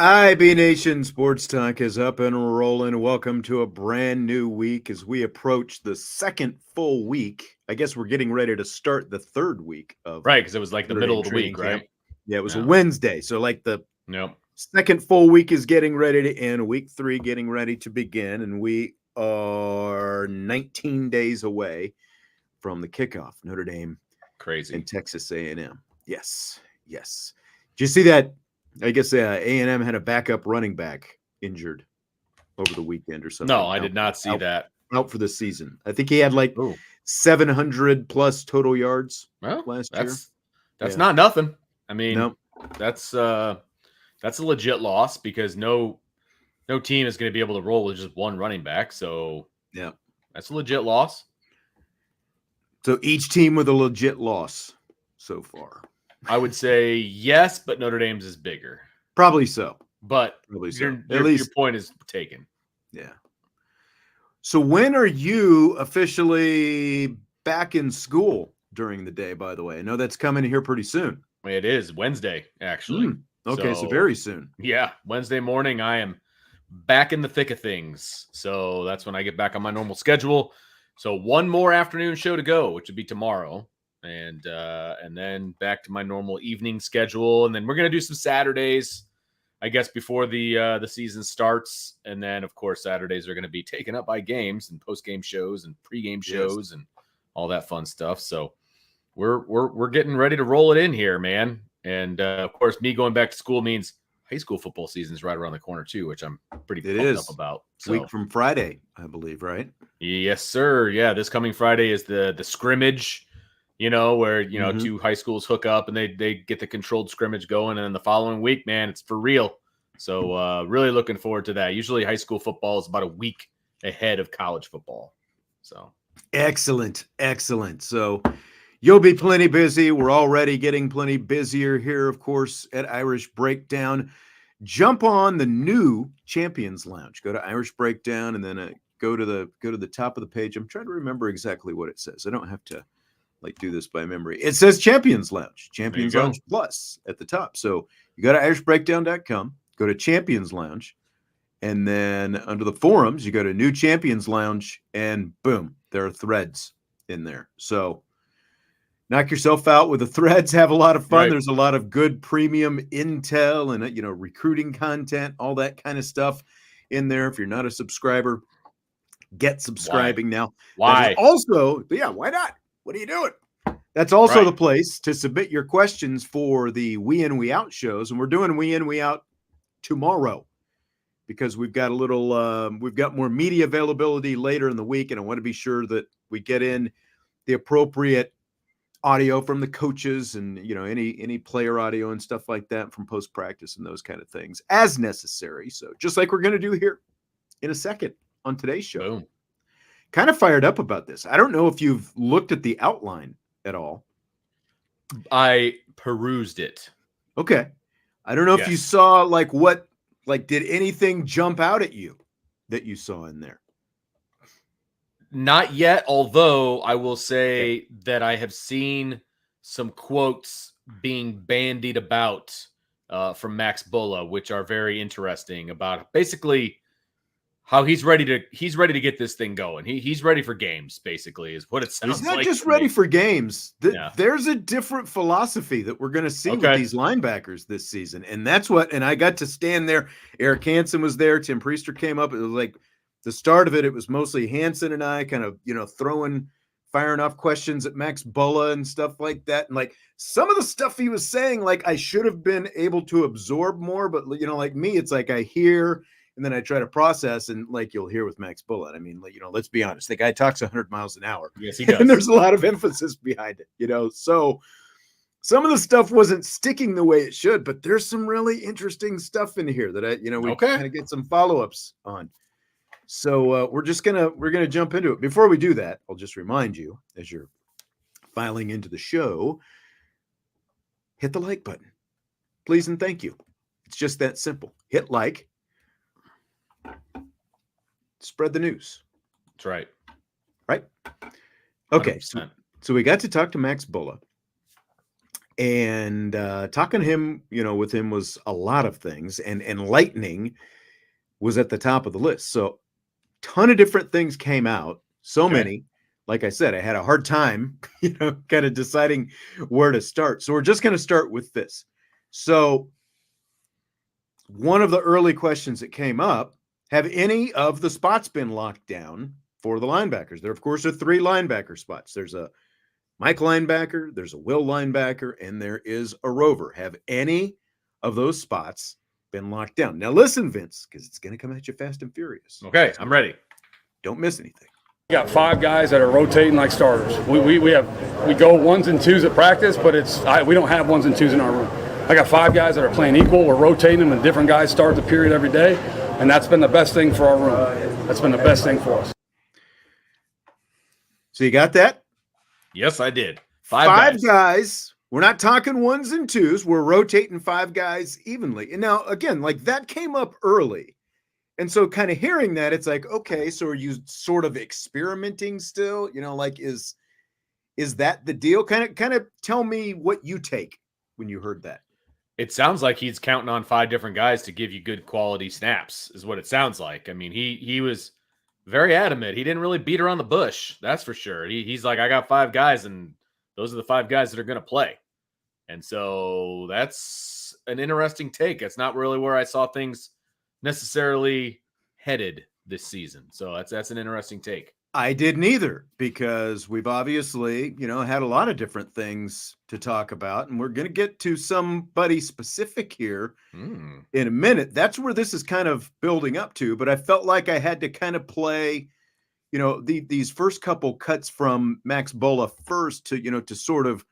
IB Nation Sports Talk is up and rolling. Welcome to a brand new week as we approach the second full week. I guess we're getting ready to start the third week of Right, because it was like the Notre middle Dame of the training week, camp. right? Yeah, it was a Yeah. Wednesday. So like the Yep. second full week is getting ready to end. Week 3 getting ready to begin. And we are 19 days away from the kickoff. Notre Dame Crazy. and Texas A&M. Yes. Did you see that? I guess A&M had a backup running back injured over the weekend or something. No, I did not see that. Out for the season. I think he had like Oh, 700 plus total yards well, last year. That's Yeah. not nothing. I mean, No. that's a legit loss because no team is going to be able to roll with just one running back. So Yeah. that's a legit loss. So each team with a legit loss so far. I would say yes, but Notre Dame's is bigger. Probably so. But Probably so. your point is taken. Yeah. So when are you officially back in school during the day, by the way? I know that's coming here pretty soon. It is Wednesday, actually. Okay, so very soon. Yeah, Wednesday morning, I am back in the thick of things. So that's when I get back on my normal schedule. So one more afternoon show to go, which would be tomorrow. And then back to my normal evening schedule. And then we're going to do some Saturdays, I guess, before the season starts. And then, of course, Saturdays are going to be taken up by games and post-game shows and pre-game shows and all that fun stuff. So we're getting ready to roll it in here, man. And, of course, me going back to school means high school football season is right around the corner, too, which I'm pretty pumped up about. So, week from Friday, I believe, right? Yes, sir. Yeah, this coming Friday is the scrimmage, where, two high schools hook up and they get the controlled scrimmage going. And then the following week, man, it's for real. So really looking forward to that. Usually high school football is about a week ahead of college football. So excellent. So you'll be plenty busy. We're already getting plenty busier here, of course, at Irish Breakdown. Jump on the new Champions Lounge. Go to Irish Breakdown and then go to the top of the page. I'm trying to remember exactly what it says. I don't have to do this by memory. It says Champions Lounge Plus at the top. So you go to irishbreakdown.com, go to Champions Lounge, and then under the forums, you go to New Champions Lounge, and boom, there are threads in there. So knock yourself out with the threads. Have a lot of fun. Right. There's a lot of good premium intel and recruiting content, all that kind of stuff in there. If you're not a subscriber, get subscribing now. Why? Also, why not? What are you doing? That's also the place to submit your questions for the We In, We Out shows. And we're doing We In, We Out tomorrow because we've got we've got more media availability later in the week. And I want to be sure that we get in the appropriate audio from the coaches and, any player audio and stuff like that from post-practice and those kind of things as necessary. So just like we're going to do here in a second on today's show. Boom. Kind of fired up about this. I don't know if you've looked at the outline at all. I perused it. Okay. I don't know if you saw did anything jump out at you that you saw in there? Not yet, although I will say that I have seen some quotes being bandied about from Max Bullough, which are very interesting about basically how he's ready to get this thing going. He's ready for games, basically, is what it sounds like. He's not just ready for games. There's a different philosophy that we're going to see with these linebackers this season. And that's and I got to stand there. Eric Hansen was there. Tim Priester came up. It was like the start of it. It was mostly Hansen and I kind of, firing off questions at Max Bullough and stuff like that. And some of the stuff he was saying, I should have been able to absorb more, but like me, it's like I hear and then I try to process, and you'll hear with Max Bullough. I mean, let's be honest. The guy talks 100 miles an hour. Yes, he does. And there's a lot of emphasis behind it, So some of the stuff wasn't sticking the way it should, but there's some really interesting stuff in here that we kind of get some follow-ups on. So we're gonna jump into it. Before we do that, I'll just remind you, as you're filing into the show, hit the like button, please and thank you. It's just that simple. Hit like. Spread the news. That's right. Right? Okay. So we got to talk to Max Bullough. And talking to him, with him was a lot of things, and lightning was at the top of the list. So ton of different things came out, so many. Like I said, I had a hard time, kind of deciding where to start. So we're just going to start with this. So one of the early questions that came up, have any of the spots been locked down for the linebackers? There, of course, are 3 linebacker spots. There's a Mike linebacker, there's a Will linebacker, and there is a Rover. Have any of those spots been locked down? Now listen, Vince, because it's going to come at you fast and furious. Okay, I'm ready. Don't miss anything. We got 5 guys that are rotating like starters. We go 1s and 2s at practice, but we don't have 1s and 2s in our room. I got 5 guys that are playing equal. We're rotating them, and different guys start the period every day, and that's been the best thing for our room. That's been the best thing for us. So you got that? Yes, I did. 5 guys. We're not talking 1s and 2s. We're rotating 5 guys evenly. And now, again, like that came up early. And so kind of hearing that, it's like, okay, so are you sort of experimenting still? Is that the deal? Kind of tell me what you take when you heard that. It sounds like he's counting on 5 different guys to give you good quality snaps, is what it sounds like. I mean, he was very adamant. He didn't really beat around the bush. That's for sure. He's like, I got 5 guys, and those are the 5 guys that are going to play. And so that's an interesting take. It's not really where I saw things necessarily headed this season. So that's an interesting take. I didn't either, because we've obviously, had a lot of different things to talk about, and we're going to get to somebody specific here in a minute. That's where this is kind of building up to, but I felt like I had to kind of play, these first couple cuts from Max Bullough first to sort of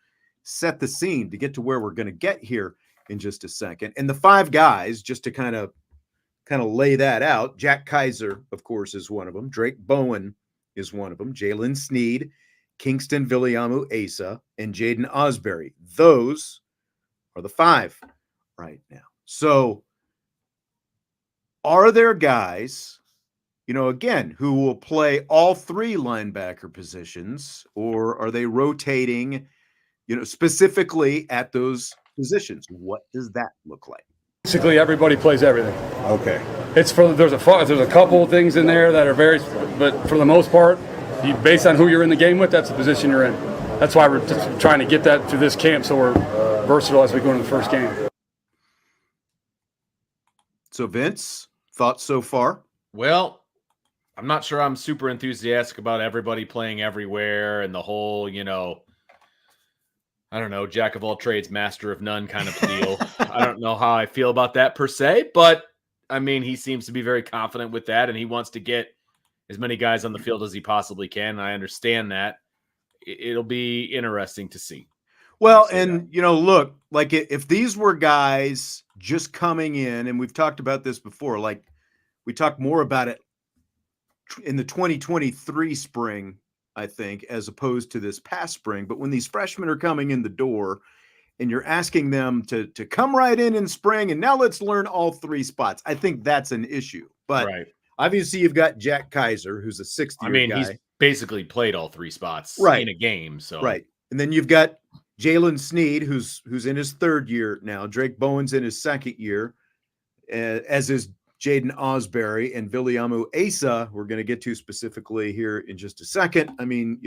set the scene to get to where we're going to get here in just a second. And the 5 guys, just to kind of lay that out, Jack Kaiser, of course, is one of them. Drake Bowen is one of them. Jaylen Sneed, Kyngstonn Viliamu-Asa, and Jaden Osberry. Those are the 5 right now. So are there guys, again, who will play all 3 linebacker positions, or are they rotating, specifically at those positions? What does that look like? Basically, everybody plays everything. Okay. There's a couple of things in there that are but for the most part, based on who you're in the game with, that's the position you're in. That's why we're just trying to get that through this camp, so we're versatile as we go into the first game. So Vince, thoughts so far? Well, I'm not sure I'm super enthusiastic about everybody playing everywhere and the whole, I don't know, jack of all trades, master of none kind of deal. I don't know how I feel about that per se, but I mean, he seems to be very confident with that, and he wants to get as many guys on the field as he possibly can. And I understand that. It'll be interesting to see. Well, and, look, like if these were guys just coming in, and we've talked about this before, like we talked more about it in the 2023 spring, I think, as opposed to this past spring. But when these freshmen are coming in the door and you're asking them to come right in spring, and now let's learn all 3 spots, I think that's an issue. But obviously you've got Jack Kaiser, who's a 6th-year guy. He's basically played all 3 spots in a game. So And then you've got Jaylen Sneed, who's in his 3rd year now. Drake Bowen's in his 2nd year, as is Jaden Osberry and Viliamu-Asa, we're going to get to specifically here in just a second. I mean,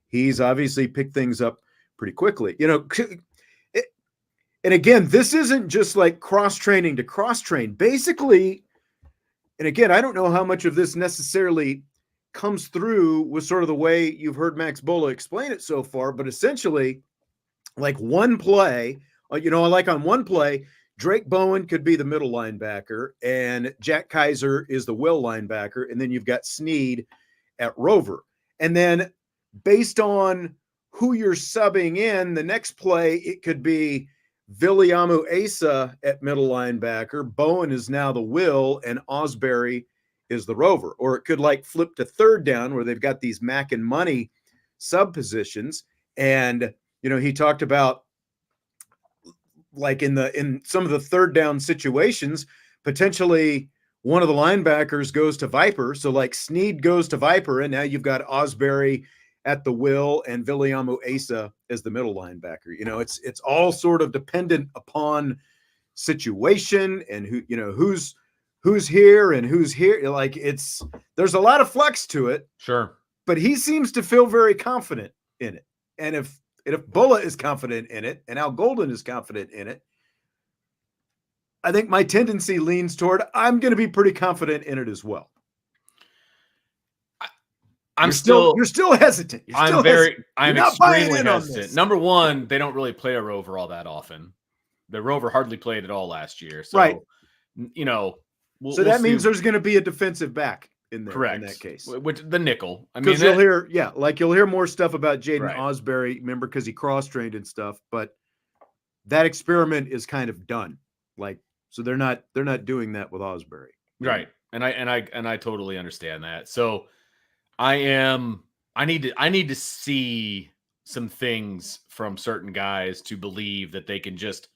he's obviously picked things up pretty quickly. And again, this isn't just like cross-training to cross-train. Basically, and again, I don't know how much of this necessarily comes through with sort of the way you've heard Max Bullough explain it so far, but essentially, like one play, like on one play, Drake Bowen could be the middle linebacker, and Jack Kaiser is the will linebacker, and then you've got Sneed at Rover. And then based on who you're subbing in, the next play, it could be Viliamu-Asa at middle linebacker. Bowen is now the will, and Osberry is the Rover. Or it could like flip to 3rd down where they've got these Mac and Money sub positions. And, he talked about like in some of the 3rd down situations, potentially one of the linebackers goes to Viper. So like Sneed goes to Viper, and now you've got Osberry at the will and Viliamu-Asa as the middle linebacker. You know, it's all sort of dependent upon situation and who's here and who's here. Like there's a lot of flex to it. Sure. But he seems to feel very confident in it. And if Bullough is confident in it and Al Golden is confident in it, I think my tendency leans toward I'm going to be pretty confident in it as well. You're still hesitant. I'm extremely hesitant. Number one, they don't really play a rover all that often. The rover hardly played at all last year. So, right. You know, so that means there's going to be a defensive back in there. Correct. In that case. With the nickel. I mean, you'll hear more stuff about Jaden Osberry, remember, because he cross-trained and stuff, but that experiment is kind of done. Like, so they're not doing that with Osberry. Right. And I totally understand that. So I need to see some things from certain guys to believe that they can just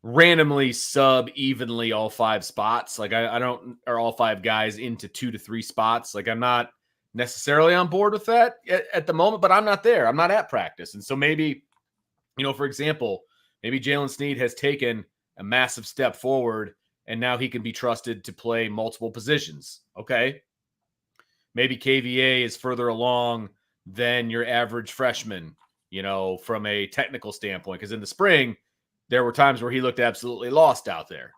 randomly sub evenly all 5 spots. Like I don't, or all 5 guys into 2 to 3 spots. Like I'm not necessarily on board with that at the moment, but I'm not there. I'm not at practice. And so maybe, you know, for example, maybe Jaylen Sneed has taken a massive step forward and now he can be trusted to play multiple positions. Okay. Maybe KVA is further along than your average freshman, you know, from a technical standpoint. Because in the spring, there were times where he looked absolutely lost out there,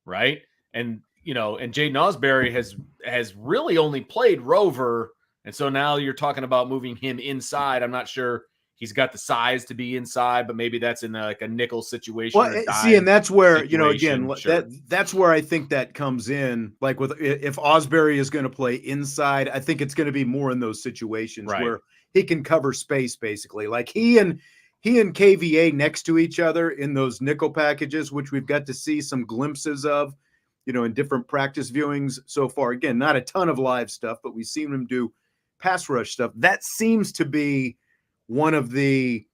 right? And, you know, and Jaden Osberry has really only played rover. And so now you're talking about moving him inside. I'm not sure he's got the size to be inside, but maybe that's in like a nickel situation. Well, see, and that's where, you know, again, sure. that's where I think that comes in. Like if Osberry is going to play inside, I think it's going to be more in those situations where he can cover space, basically. Like he and KVA next to each other in those nickel packages, which we've got to see some glimpses of, you know, in different practice viewings so far. Again, not a ton of live stuff, but we've seen him do pass rush stuff. That seems to be one of the,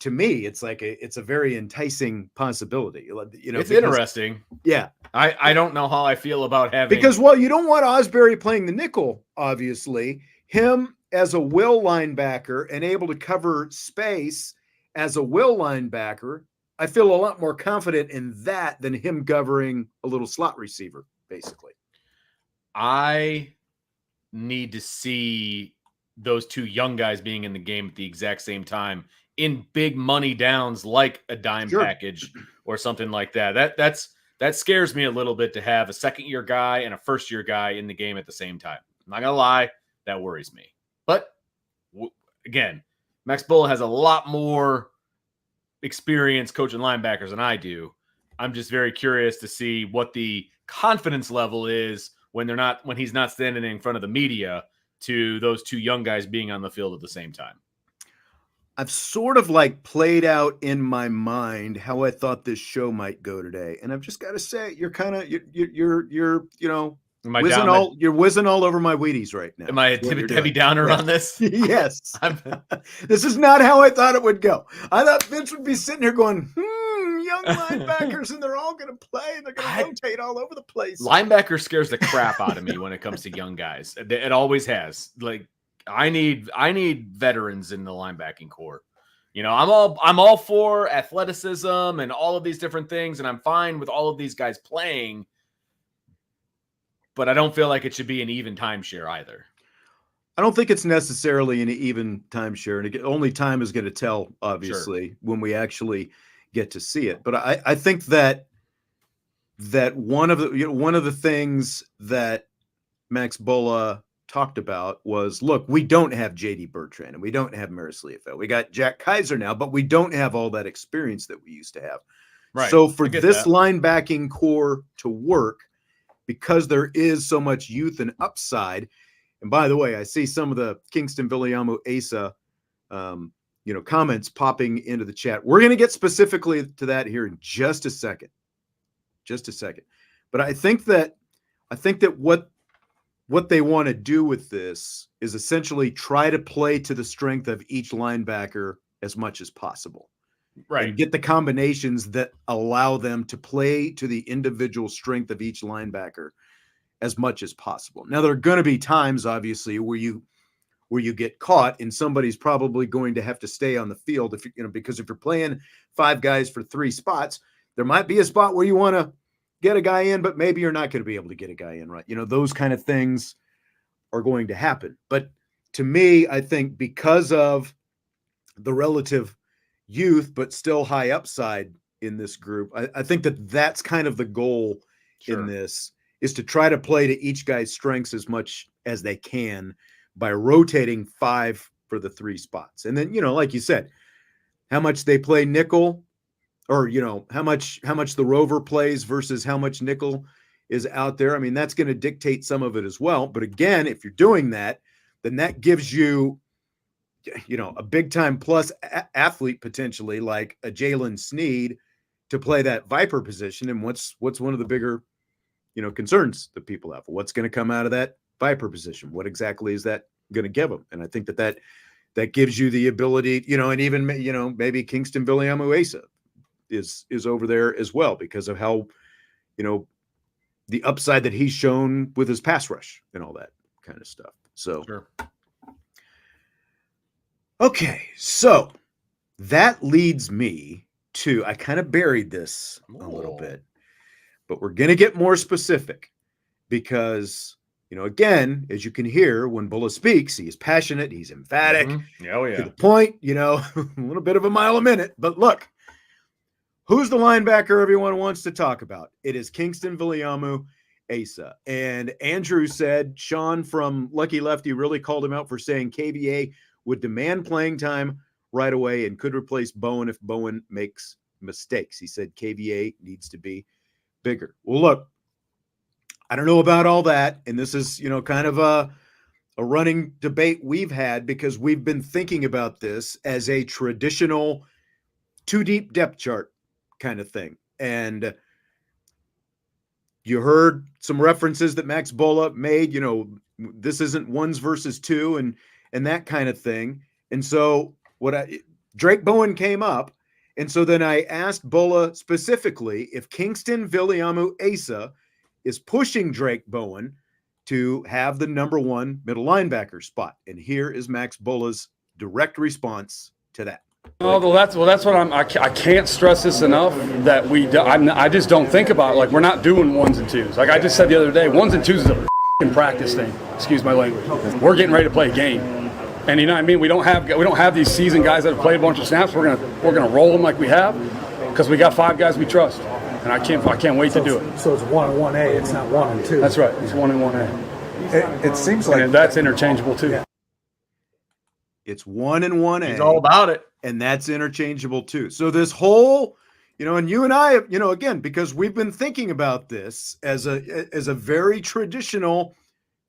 to me, it's a very enticing possibility. You know, it's interesting. Yeah. I don't know how I feel about having, because, well, you don't want Osberry playing the nickel, obviously. Him as a will linebacker and able to cover space as a will linebacker, I feel a lot more confident in that than him covering a little slot receiver, basically. I need to see those 2 young guys being in the game at the exact same time in big money downs, like a dime package or something like that. That scares me a little bit, to have a second-year guy and a first-year guy in the game at the same time. I'm not going to lie. That worries me. But again, Max Bullough has a lot more experience coaching linebackers than I do. I'm just very curious to see what the confidence level is when he's not standing in front of the media, to those 2 young guys being on the field at the same time. I've sort of like played out in my mind how I thought this show might go today. And I've just got to say, you're kind of, you're, you know, you're whizzing all over my Wheaties right now. Am I a Debbie Downer on this? Yes. This is not how I thought it would go. I thought Vince would be sitting here going, young linebackers, and they're all going to play, and they're going to rotate all over the place. Linebacker scares the crap out of me when it comes to young guys. It always has. Like, I need veterans in the linebacking core. You know, I'm all for athleticism and all of these different things, and I'm fine with all of these guys playing, but I don't feel like it should be an even timeshare either. I don't think it's necessarily an even timeshare, and only time is going to tell, obviously, when we actually get to see it. But I think that one of the things that Max Bullough talked about was, look, we don't have JD Bertrand and we don't have Maris Liefeld. We got Jack Kaiser now, but we don't have all that experience that we used to have. Right. So for this linebacking core to work, because there is so much youth and upside, and by the way, I see some of the Kyngstonn Viliamu-Asa comments popping into the chat. We're going to get specifically to that here in just a second. But I think that what they want to do with this is essentially try to play to the strength of each linebacker as much as possible. Right. And get the combinations that allow them to play to the individual strength of each linebacker as much as possible. Now, there are going to be times, obviously, where you where you get caught and somebody's probably going to have to stay on the field if because if you're playing 5 guys for 3 spots, there might be a spot where you want to get a guy in, but maybe you're not going to be able to get a guy in, right? Those kind of things are going to happen. But to me, I think because of the relative youth, but still high upside in this group, I think that's kind of the goal in this, is to try to play to each guy's strengths as much as they can by rotating 5 for the 3 spots. And then, like you said, how much they play nickel, or, how much the rover plays versus how much nickel is out there. I mean, that's going to dictate some of it as well. But again, if you're doing that, then that gives you, a big time plus athlete potentially like a Jaylen Sneed to play that Viper position. And what's one of the bigger, concerns that people have? What's going to come out of that Viper position? What exactly is that going to give them? And I think that gives you the ability, and even, maybe Kyngstonn Viliamu-Asa is over there as well because of how, the upside that he's shown with his pass rush and all that kind of stuff. So, okay. So that leads me to, I kind of buried this a little bit, but we're going to get more specific because, again, as you can hear, when Bullough speaks, he is passionate, he's emphatic, to the point, a little bit of a mile a minute. But look, who's the linebacker everyone wants to talk about? It is Kyngstonn Viliamu-Asa. And Andrew said Sean from Lucky Lefty really called him out for saying KVA would demand playing time right away and could replace Bowen if Bowen makes mistakes. He said KVA needs to be bigger. Well, look, I don't know about all that. And this is, kind of a running debate we've had because we've been thinking about this as a traditional 2-deep depth chart kind of thing. And you heard some references that Max Bullough made, this isn't ones versus 2 and that kind of thing. And so Drake Bowen came up. And so then I asked Bullough specifically if Kyngstonn Viliamu-Asa is pushing Drake Bowen to have the number 1 middle linebacker spot. And here is Max Bullough's direct response to that. That's what I can't stress this enough that I just don't think about it. Like, we're not doing 1s and 2s. Like I just said the other day, 1s and 2s is a practice thing. Excuse my language. We're getting ready to play a game, and you know what I mean. We don't have these seasoned guys that have played a bunch of snaps. We're gonna roll them like we have because we got 5 guys we trust, and I can't wait to do it. So it's 1 and 1A. It's not 1 and 2. That's right. It's 1 and 1A. It seems like that's interchangeable too. Yeah. It's 1 and 1A. He's all about it. And that's interchangeable too. So this whole, and you and I, again, because we've been thinking about this as a very traditional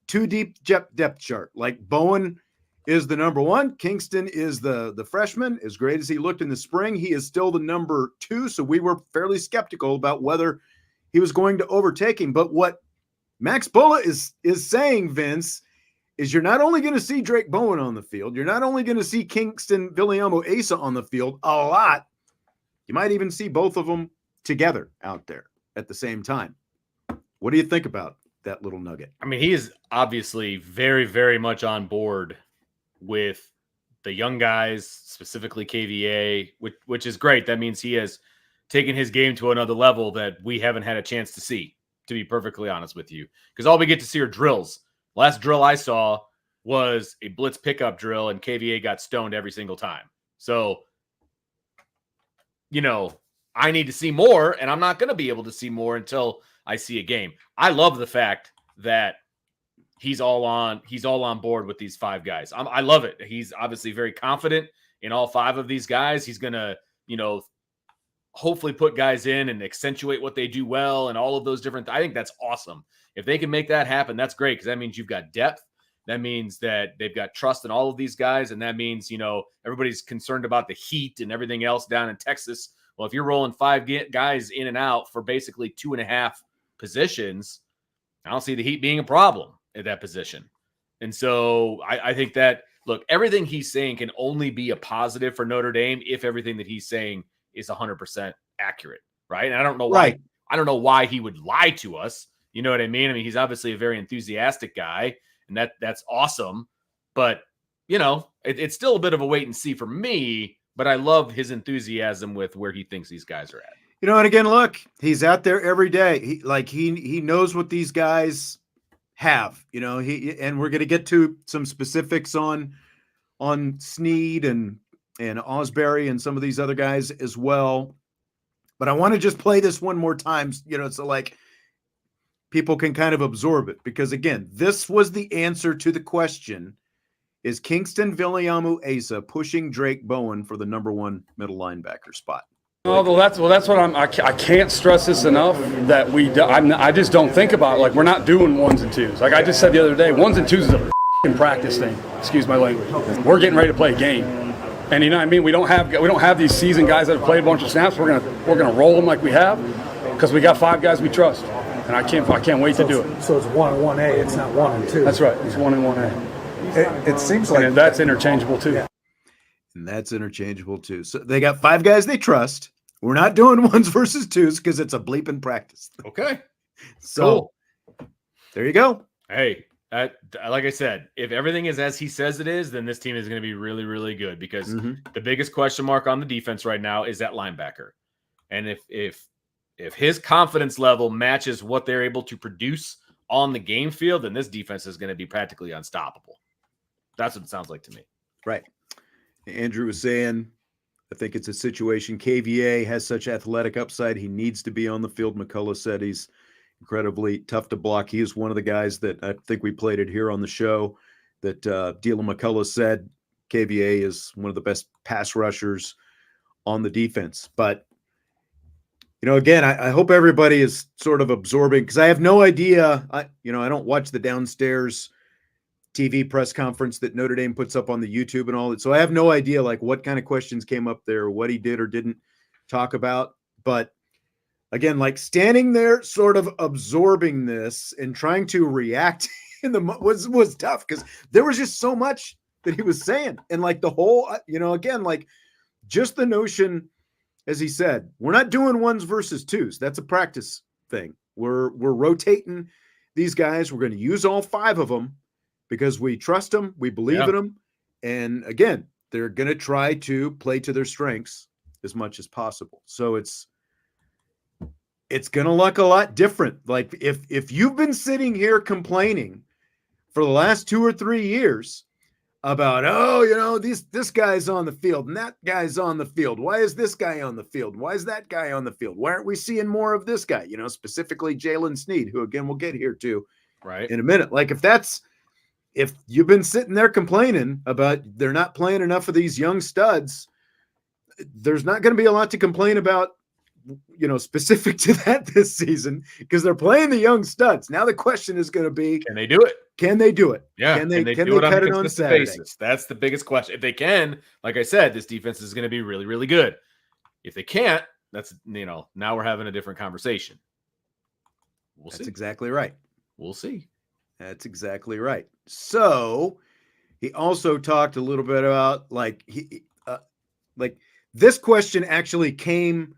2-deep depth chart. Like Bowen is the number 1. Kyngstonn is the freshman. As great as he looked in the spring, he is still the number 2. So we were fairly skeptical about whether he was going to overtake him. But what Max Bullough is saying, Vince, is you're not only going to see Drake Bowen on the field, you're not only going to see Kyngstonn Viliamu-Asa on the field a lot, you might even see both of them together out there at the same time. What do you think about that little nugget? I mean, he is obviously very, very much on board with the young guys, specifically KVA, which is great. That means he has taken his game to another level that we haven't had a chance to see, to be perfectly honest with you, because all we get to see are drills. Last drill I saw was a blitz pickup drill, and KVA got stoned every single time. So, I need to see more, and I'm not going to be able to see more until I see a game. I love the fact that he's all on board with these 5 guys. I love it. He's obviously very confident in all 5 of these guys. He's going to, hopefully put guys in and accentuate what they do well and all of those different. I think that's awesome. If they can make that happen, that's great, because that means you've got depth. That means that they've got trust in all of these guys, and that means, everybody's concerned about the heat and everything else down in Texas. Well, if you're rolling 5 guys in and out for basically 2.5 positions, I don't see the heat being a problem at that position. And so I think that, look, everything he's saying can only be a positive for Notre Dame if everything that he's saying is 100% accurate, right? And I don't know why. Right. I don't know why he would lie to us. You know what I mean? I mean, he's obviously a very enthusiastic guy, and that's awesome. But it's still a bit of a wait and see for me, but I love his enthusiasm with where he thinks these guys are at. And again, look, he's out there every day. He knows what these guys have, and we're going to get to some specifics on Sneed and Osberry and some of these other guys as well. But I want to just play this one more time, so like people can kind of absorb it, because again, this was the answer to the question: is Kyngstonn Viliamu-Asa pushing Drake Bowen for the number 1 middle linebacker spot? Well, that's what I can't stress this enough, that I just don't think about it. Like, we're not doing 1s and 2s. Like I just said the other day, 1s and 2s is a practice thing. Excuse my language. We're getting ready to play a game, and you know what I mean. We don't have these seasoned guys that have played a bunch of snaps. We're gonna roll them like we have, because we got 5 guys we trust, and I can't wait to do it. So it's 1 and 1A. It's not 1 and 2. That's right. It's 1 and 1A. It seems like that's interchangeable too. Yeah. And that's interchangeable too. So they got 5 guys they trust. We're not doing 1s versus 2s because it's a bleeping practice. Okay. So There you go. Hey, like I said, if everything is as he says it is, then this team is going to be really, really good, because the biggest question mark on the defense right now is that linebacker. And if his confidence level matches what they're able to produce on the game field, then this defense is going to be practically unstoppable. That's what it sounds like to me. Right. Andrew was saying, I think it's a situation. KVA has such athletic upside. He needs to be on the field. McCullough said he's incredibly tough to block. He is one of the guys that I think we played it here on the show that Dylan McCullough said KVA is one of the best pass rushers on the defense. But, again, I hope everybody is sort of absorbing, because I have no idea. I don't watch the downstairs TV press conference that Notre Dame puts up on the YouTube and all that. So I have no idea like what kind of questions came up there, what he did or didn't talk about. But again, like standing there sort of absorbing this and trying to react was tough, because there was just so much that he was saying. And like the whole, again, like just the notion, as he said, we're not doing 1s versus 2s. That's a practice thing. We're rotating these guys. We're going to use all 5 of them, because we trust them, we believe in them, and again, they're going to try to play to their strengths as much as possible. So it's going to look a lot different. Like if you've been sitting here complaining for the last 2 or 3 years about, this guy's on the field and that guy's on the field. Why is this guy on the field? Why is that guy on the field? Why aren't we seeing more of this guy? Specifically Jaylen Sneed, who again we'll get here to in a minute. Like if you've been sitting there complaining about they're not playing enough of these young studs, there's not going to be a lot to complain about, specific to that this season, because they're playing the young studs. Now the question is going to be, can they do it? Can they do it? Yeah. Can they do it cut it on Saturday? Basis? That's the biggest question. If they can, like I said, this defense is going to be really, really good. If they can't, that's, now we're having a different conversation. That's exactly right. We'll see. That's exactly right. So he also talked a little bit about like this question actually came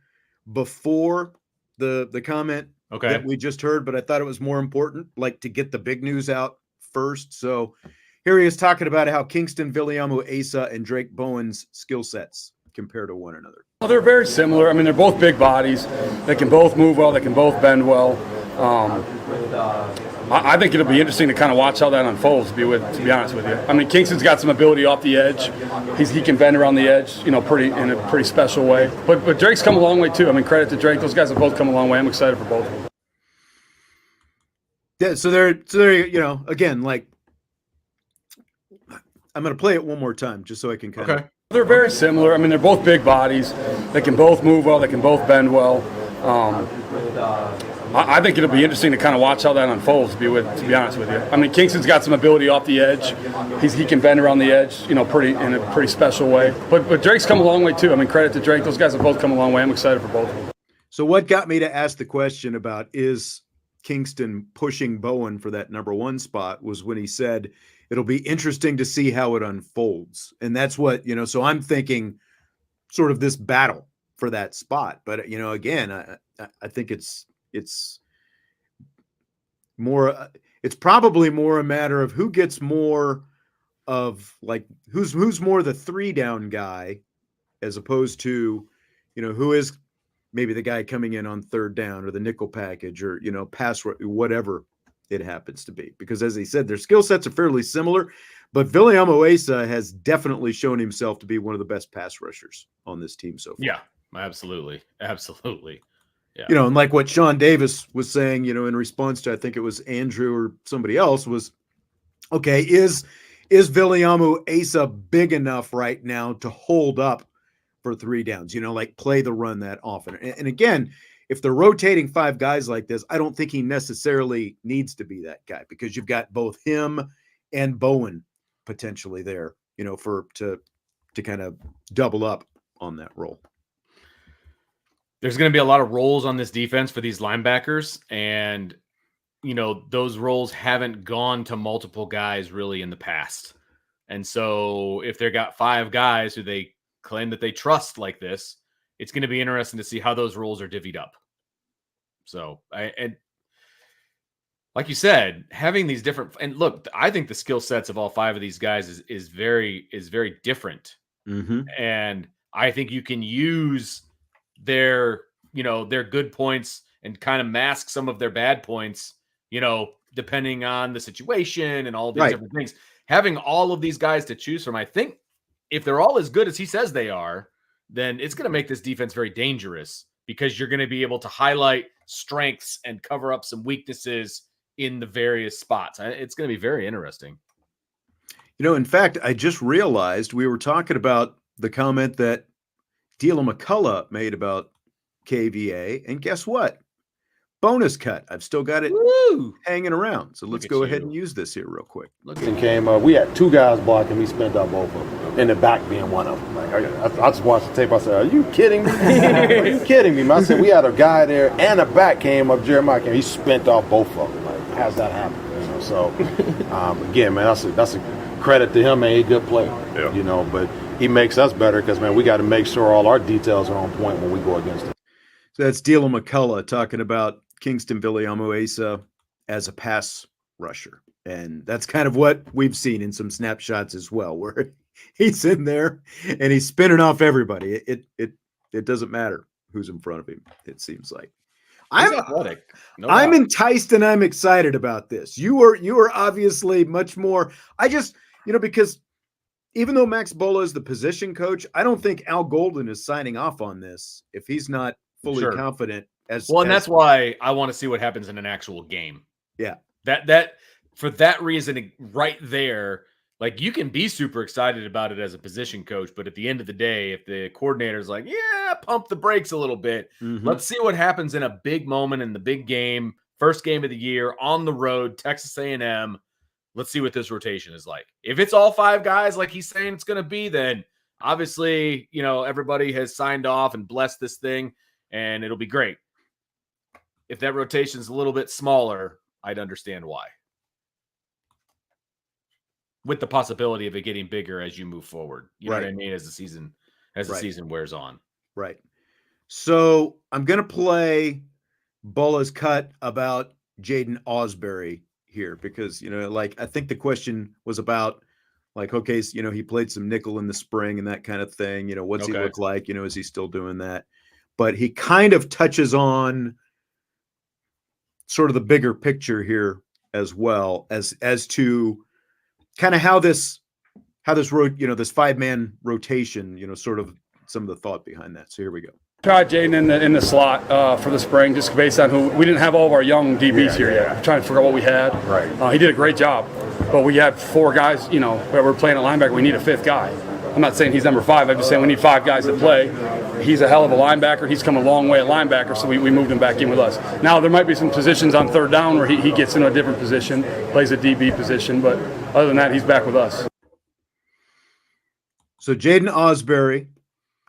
before the comment that we just heard, but I thought it was more important, like to get the big news out first. So here he is talking about how Kyngstonn Viliamu-Asa and Drake Bowen's skill sets compare to one another. Well, they're very similar. I mean, they're both big bodies. They can both move well. They can both bend well. I think it'll be interesting to kind of watch how that unfolds, to be honest with you. I mean, Kingstonn's got some ability off the edge. He can bend around the edge, in a pretty special way. But Drake's come a long way too. I mean, credit to Drake. Those guys have both come a long way. I'm excited for both of them. Yeah, so they're again, like I'm going to play it one more time just so I can kind of. They're very similar. I mean, they're both big bodies. They can both move well. They can both bend well. I think it'll be interesting to kind of watch how that unfolds, to be honest with you. I mean, Kingstonn's got some ability off the edge. He can bend around the edge, in a pretty special way. But Drake's come a long way too. I mean, credit to Drake. Those guys have both come a long way. I'm excited for both of them. So what got me to ask the question about is Kyngstonn pushing Bowen for that number 1 spot was when he said it'll be interesting to see how it unfolds. And that's what, so I'm thinking sort of this battle for that spot. But, again, I think it's more, it's probably more a matter of who gets more of like who's more the 3-down guy as opposed to, who is maybe the guy coming in on 3rd down or the nickel package or, pass, whatever it happens to be. Because as he said, their skill sets are fairly similar, but Viliamu-Asa has definitely shown himself to be one of the best pass rushers on this team so far. Yeah, absolutely. Absolutely. Yeah. And like what Sean Davis was saying, in response to, I think it was Andrew or somebody else, was, okay, is Viliamu-Asa big enough right now to hold up for 3 downs, like play the run that often? And again, if they're rotating 5 guys like this, I don't think he necessarily needs to be that guy, because you've got both him and Bowen potentially there, to kind of double up on that role. There's going to be a lot of roles on this defense for these linebackers, and those roles haven't gone to multiple guys really in the past. And so if they've got 5 guys who they claim that they trust like this, it's going to be interesting to see how those roles are divvied up. So, and like you said, having these different, and look, I think the skill sets of all 5 of these guys is very different. Mm-hmm. And I think you can use their good points and kind of mask some of their bad points, depending on the situation and all these different things. Having all of these guys to choose from, I think if they're all as good as he says they are, then it's going to make this defense very dangerous, because you're going to be able to highlight strengths and cover up some weaknesses in the various spots. It's going to be very interesting. In fact, I just realized we were talking about the comment that Deala McCullough made about KVA, and guess what? Bonus cut. I've still got it hanging around. So let's go ahead and use this here real quick. We had 2 guys blocking. We spent out both of them, and the back being one of them. Like, I just watched the tape. I said, "Are you kidding me? Are you kidding me?" I said, "We had a guy there, and a back came up. Jeremiah came. He spent off both of them. Like, how's that happen?" So again, man, that's a credit to him. Man, he's a good player. Yeah. But he makes us better, because man, we got to make sure all our details are on point when we go against him. So that's Deala McCullough talking about Kyngstonn Viliamu-Asa as a pass rusher. And that's kind of what we've seen in some snapshots as well, where he's in there and he's spinning off everybody. It doesn't matter who's in front of him, it seems like. He's athletic. I'm enticed and I'm excited about this. You are obviously much more. I just, because even though Max Bullough is the position coach, I don't think Al Golden is signing off on this if he's not fully confident. And that's why I want to see what happens in an actual game. Yeah. That for that reason right there, like, you can be super excited about it as a position coach, but at the end of the day, if the coordinator's like, yeah, pump the brakes a little bit, let's see what happens in a big moment in the big game, first game of the year on the road, Texas A&M. Let's see what this rotation is like. If it's all 5 guys like he's saying it's going to be, then obviously, everybody has signed off and blessed this thing, and it'll be great. If that rotation is a little bit smaller, I'd understand why, with the possibility of it getting bigger as you move forward. You know what I mean? As the season wears on. Right. So I'm going to play Bullough's cut about Jaden Osberry here, because, I think the question was about, like, okay, so, he played some nickel in the spring and that kind of thing. What's he look like? Is he still doing that? But he kind of touches on sort of the bigger picture here as well, as to kind of how this this 5-man rotation, sort of some of the thought behind that. So here we go. Tried Jaden in the slot for the spring, just based on who we didn't have all of our young DBs here yet. We're trying to figure out what we had. Right. He did a great job, but we had 4 guys. Where we're playing a linebacker, we need a 5th guy. I'm not saying he's number 5. I'm just saying we need 5 guys to play. He's a hell of a linebacker. He's come a long way at linebacker, so we moved him back in with us. Now, there might be some positions on 3rd down where he gets into a different position, plays a DB position, but other than that, he's back with us. So Jaden Osberry,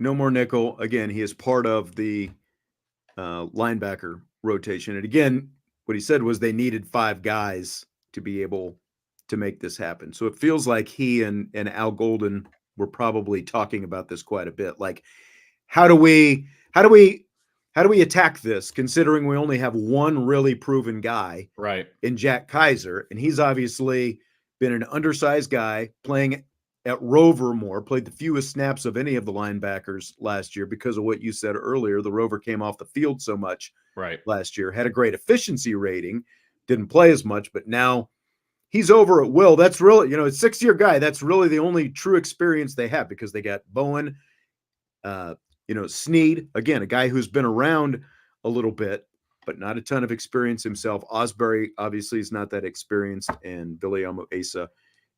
no more nickel. Again, he is part of the linebacker rotation. And again, what he said was they needed 5 guys to be able to make this happen. So it feels like he and Al Golden were probably talking about this quite a bit. Like, how do we attack this, considering we only have one really proven guy right in Jack Kaiser, and he's obviously been an undersized guy playing at Rover more, played the fewest snaps of any of the linebackers last year because of what you said earlier. The Rover came off the field so much last year, had a great efficiency rating, didn't play as much, but now he's over at will. That's really, a 6-year guy. That's really the only true experience they have because they got Bowen, Sneed, again, a guy who's been around a little bit, but not a ton of experience himself. Osberry obviously is not that experienced, and Viliamu-Asa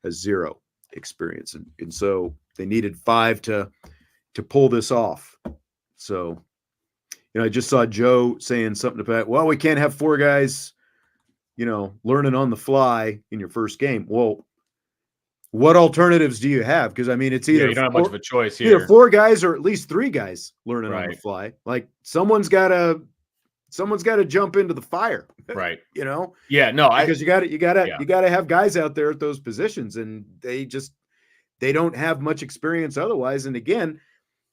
has 0 experience. And so they needed 5 to pull this off. So, I just saw Joe saying something about, well, we can't have 4 guys, learning on the fly in your first game. Well, what alternatives do you have? Because it's either you don't have much of a choice here. Either 4 guys or at least 3 guys learning on the fly. Like someone's got to jump into the fire, right? Yeah, no, because you got to have guys out there at those positions, and they don't have much experience otherwise. And again,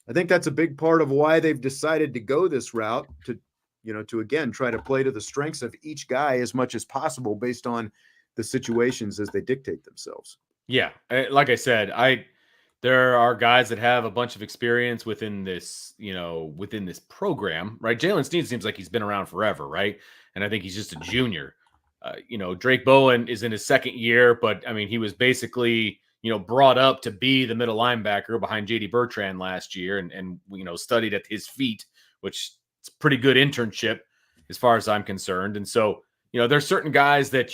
I think that's a big part of why they've decided to go this route to again try to play to the strengths of each guy as much as possible based on the situations as they dictate themselves. Yeah, like I said, there are guys that have a bunch of experience within this, within this program, right? Jaylen Sneed seems like he's been around forever, right? And I think he's just a junior. Drake Bowen is in his 2nd year, but he was basically, brought up to be the middle linebacker behind JD Bertrand last year and studied at his feet, which is a pretty good internship as far as I'm concerned. And so, there's certain guys that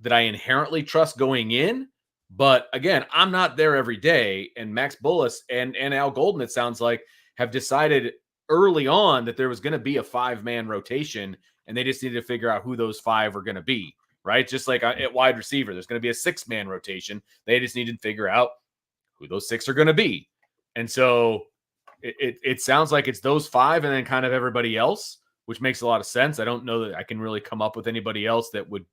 that I inherently trust going in. But again, I'm not there every day. And Max Bullough and Al Golden, it sounds like, have decided early on that there was going to be a 5-man rotation, and they just needed to figure out who those 5 are going to be, right? Just like at wide receiver, there's going to be a 6-man rotation. They just needed to figure out who those 6 are going to be. And so it sounds like it's those 5 and then kind of everybody else, which makes a lot of sense. I don't know that I can really come up with anybody else that would,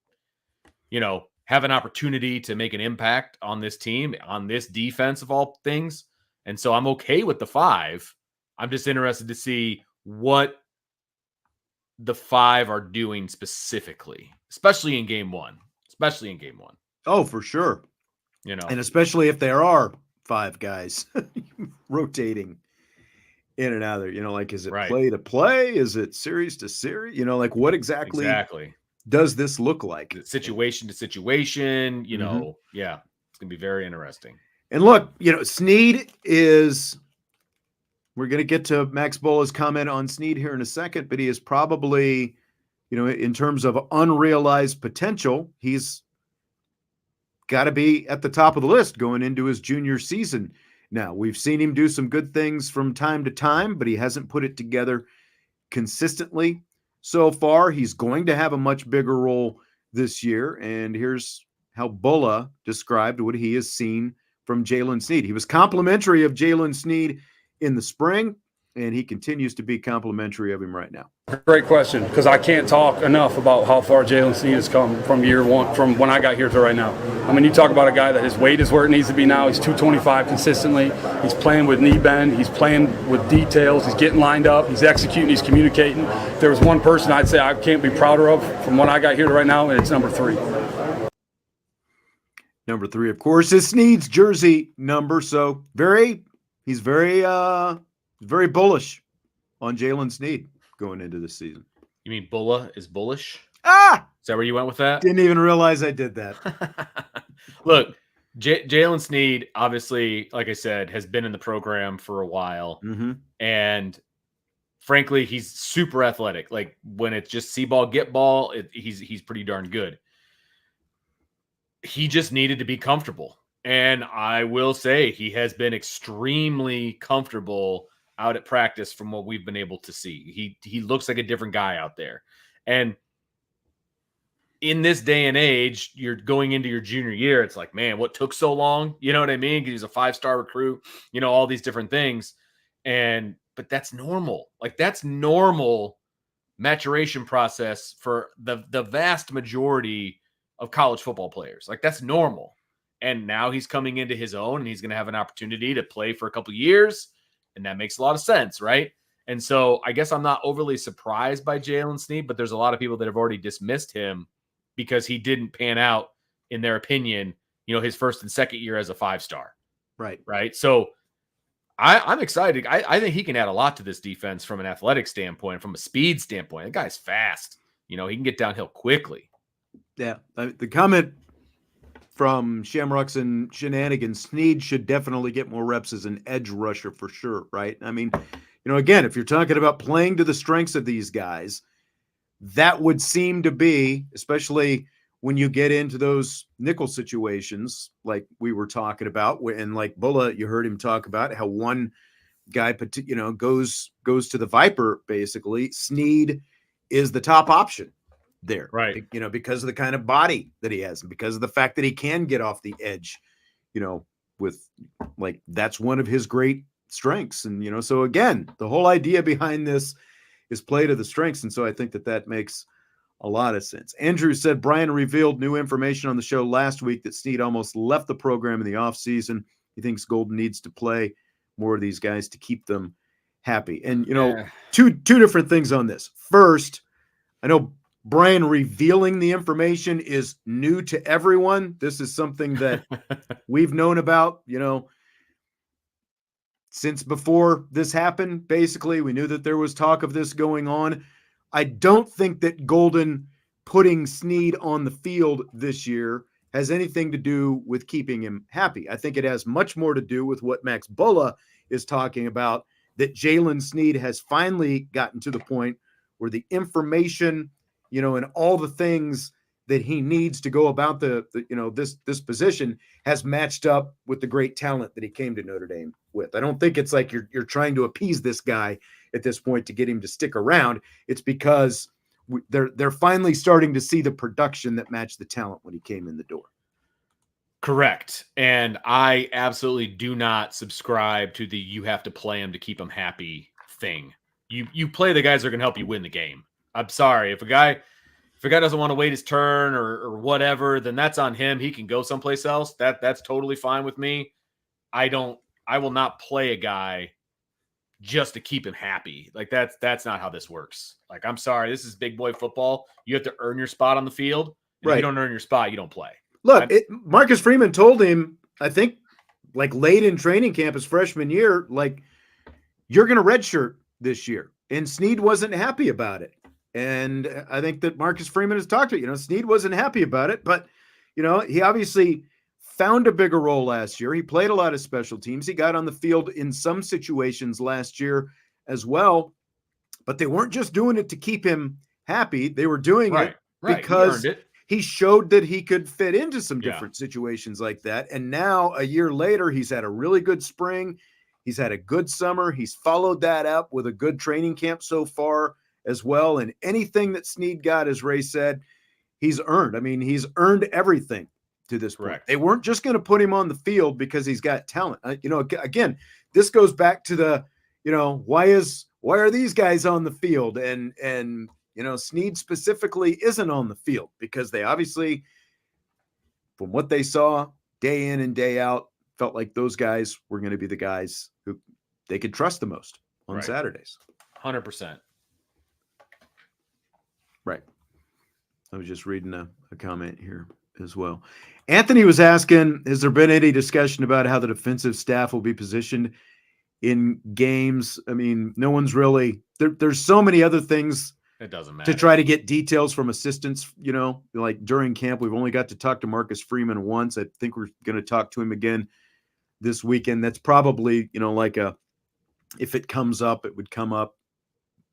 have an opportunity to make an impact on this team, on this defense of all things. And so I'm okay with the 5. I'm just interested to see what the 5 are doing specifically, especially in game one. Oh, for sure. And especially if there are 5 guys rotating in and out of there, like, is it play to play? Is it series to series? Like what exactly does this look like? Situation to situation, yeah, it's going to be very interesting. And look, Sneed is, we're going to get to Max Bullough's comment on Sneed here in a second, but he is probably, in terms of unrealized potential, he's got to be at the top of the list going into his junior season. Now, we've seen him do some good things from time to time, but he hasn't put it together consistently so far. He's going to have a much bigger role this year, and here's how Bullough described what he has seen from Jaylen Sneed. He was complimentary of Jaylen Sneed in the spring, and he continues to be complimentary of him right now. Great question, because I can't talk enough about how far Jaylen Sneed has come from year one, from when I got here to right now. You talk about a guy that his weight is where it needs to be now. He's 225 consistently. He's playing with knee bend. He's playing with details. He's getting lined up. He's executing. He's communicating. If there was one person I'd say I can't be prouder of from when I got here to right now, it's number 3. Number 3, of course, is Sneed's jersey number. So he's very bullish on Jaylen Sneed going into this season. You mean Bullough is bullish? Ah! Is that where you went with that? Didn't even realize I did that. Look, Jaylen Sneed, obviously, like I said, has been in the program for a while. Mm-hmm. And frankly, he's super athletic. Like when it's just see ball, get ball, he's pretty darn good. He just needed to be comfortable. And I will say he has been extremely comfortable out at practice from what we've been able to see. He looks like a different guy out there. And in this day and age, you're going into your junior year. It's like, man, what took so long? You know what I mean? Because he's a 5-star recruit, all these different things. But that's normal. Like that's normal maturation process for the vast majority of college football players. Like that's normal. And now he's coming into his own and he's going to have an opportunity to play for a couple of years. And that makes a lot of sense, right? And so I guess I'm not overly surprised by Jaylen Sneed, but there's a lot of people that have already dismissed him because he didn't pan out in their opinion, his first and second year as a 5-star. Right. Right. So I'm excited. I think he can add a lot to this defense from an athletic standpoint, from a speed standpoint. The guy's fast. He can get downhill quickly. Yeah. The comment from Shamrocks and Shenanigans, Sneed should definitely get more reps as an edge rusher for sure, right? I mean, again, if you're talking about playing to the strengths of these guys, that would seem to be, especially when you get into those nickel situations like we were talking about, and like Bullough, you heard him talk about how one guy, goes to the Viper, basically. Sneed is the top option there, right? Because of the kind of body that he has, and because of the fact that he can get off the edge, with that's one of his great strengths. And so again, the whole idea behind this is play to the strengths, and so I think that makes a lot of sense. Andrew said Brian revealed new information on the show last week that Sneed almost left the program in the offseason. He thinks Golden needs to play more of these guys to keep them happy. And two different things on this. First, I know Brian revealing the information is new to everyone. This is something that we've known about, since before this happened. Basically, we knew that there was talk of this going on. I don't think that Golden putting Sneed on the field this year has anything to do with keeping him happy. I think it has much more to do with what Max Bullough is talking about, that Jaylen Sneed has finally gotten to the point where the information, and all the things that he needs to go about this position has matched up with the great talent that he came to Notre Dame with. I don't think it's like you're trying to appease this guy at this point to get him to stick around. It's because they're finally starting to see the production that matched the talent when he came in the door. Correct. And I absolutely do not subscribe to the you have to play him to keep him happy thing. You play the guys that are going to help you win the game. I'm sorry. If a guy doesn't want to wait his turn or whatever, then that's on him. He can go someplace else. That's totally fine with me. I will not play a guy just to keep him happy. That's not how this works. I'm sorry. This is big boy football. You have to earn your spot on the field. If you don't earn your spot, you don't play. Look, Marcus Freeman told him, I think, late in training camp his freshman year, you're going to redshirt this year. And Sneed wasn't happy about it. And I think that Marcus Freeman has talked to Sneed wasn't happy about it, but he obviously found a bigger role last year. He played a lot of special teams. He got on the field in some situations last year as well, but they weren't just doing it to keep him happy. They were doing it because he showed that he could fit into some different situations like that. And now a year later, he's had a really good spring. He's had a good summer. He's followed that up with a good training camp so far as well. And anything that Sneed got, as Ray said, he's earned. I mean, he's earned everything to this point. They weren't just going to put him on the field because he's got talent. Again, this goes back to the, why are these guys on the field? And Sneed specifically isn't on the field because they obviously, from what they saw day in and day out, felt like those guys were going to be the guys who they could trust the most on Saturdays. 100%. Right. I was just reading a comment here as well. Anthony was asking, has there been any discussion about how the defensive staff will be positioned in games? I mean, no one's really there's so many other things. It doesn't matter to try to get details from assistants, during camp. We've only got to talk to Marcus Freeman once. I think we're going to talk to him again this weekend. That's probably, if it comes up, it would come up,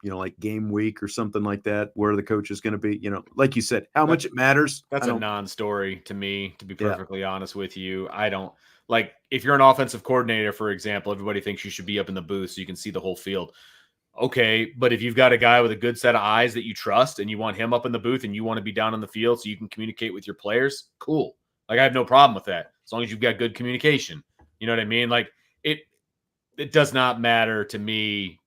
like game week or something like that, where the coach is going to be, like you said, how much it matters. That's a non-story to me, to be perfectly honest with you. I don't if you're an offensive coordinator, for example, everybody thinks you should be up in the booth so you can see the whole field. Okay, but if you've got a guy with a good set of eyes that you trust and you want him up in the booth and you want to be down on the field so you can communicate with your players, cool. I have no problem with that as long as you've got good communication. You know what I mean? It does not matter to me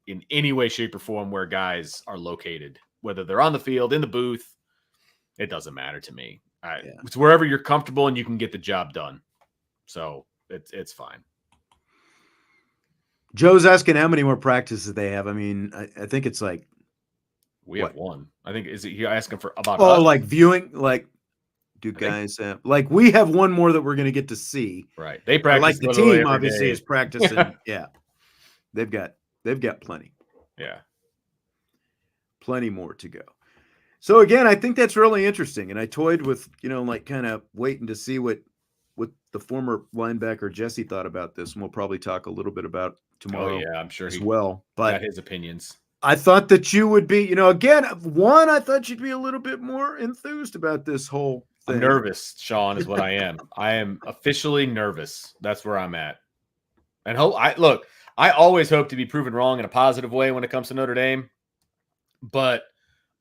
in any way, shape, or form where guys are located, whether they're on the field, in the booth. It doesn't matter to me. It's wherever you're comfortable and you can get the job done. So it's fine. Joe's asking how many more practices they have. I mean, I think it's we have one. I think, is it you're asking for about viewing, Do guys have, like, we have one more that we're going to get to see. Right. They Or practice like the literally team every obviously day. is practicing. Yeah. They've got Yeah. plenty more to go. So again, I think that's really interesting. And I toyed with, like kind of waiting to see what the former linebacker Jesse thought about this. And we'll probably talk a little bit about tomorrow I'm sure as he well. got But his opinions. I thought that you would be, again, one, I thought you'd be a little bit more enthused about this whole thing. I'm nervous, Sean, is what I am. I am officially nervous. That's where I'm at. And I always hope to be proven wrong in a positive way when it comes to Notre Dame, but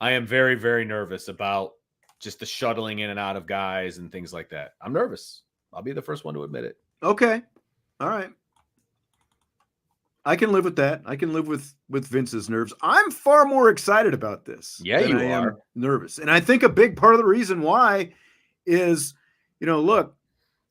I am very, very nervous about just the shuttling in and out of guys and things like that. I'm nervous. I'll be the first one to admit it. Okay. All right. I can live with that. I can live with Vince's nerves. I'm far more excited about this. Yeah, than you I am are. nervous. And I think a big part of the reason why is, look,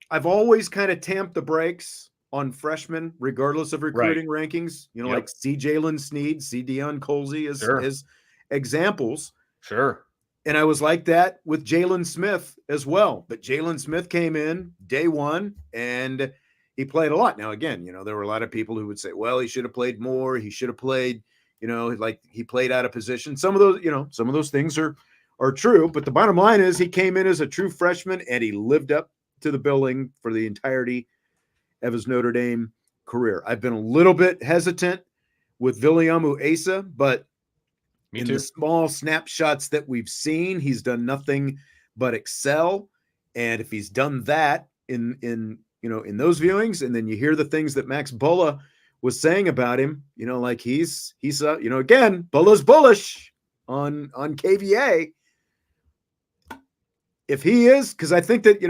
I've always kind of tamped the brakes on freshmen, regardless of recruiting rankings. Yep. Like see Jaylen Sneed, see Deion Colsey as examples. Sure. And I was like that with Jaylen Smith as well. But Jaylen Smith came in day one and he played a lot. Now, again, there were a lot of people who would say, well, he should have played more. He should have played, like he played out of position. Some of those things are true. But the bottom line is he came in as a true freshman and he lived up to the billing for the entirety of his Notre Dame career. I've been a little bit hesitant with Viliamu-Asa, but in the small snapshots that we've seen, he's done nothing but excel. And if he's done that in those viewings, and then you hear the things that Max Bullough was saying about him, like he's again, Bullough's bullish on KVA. If he is, because I think that,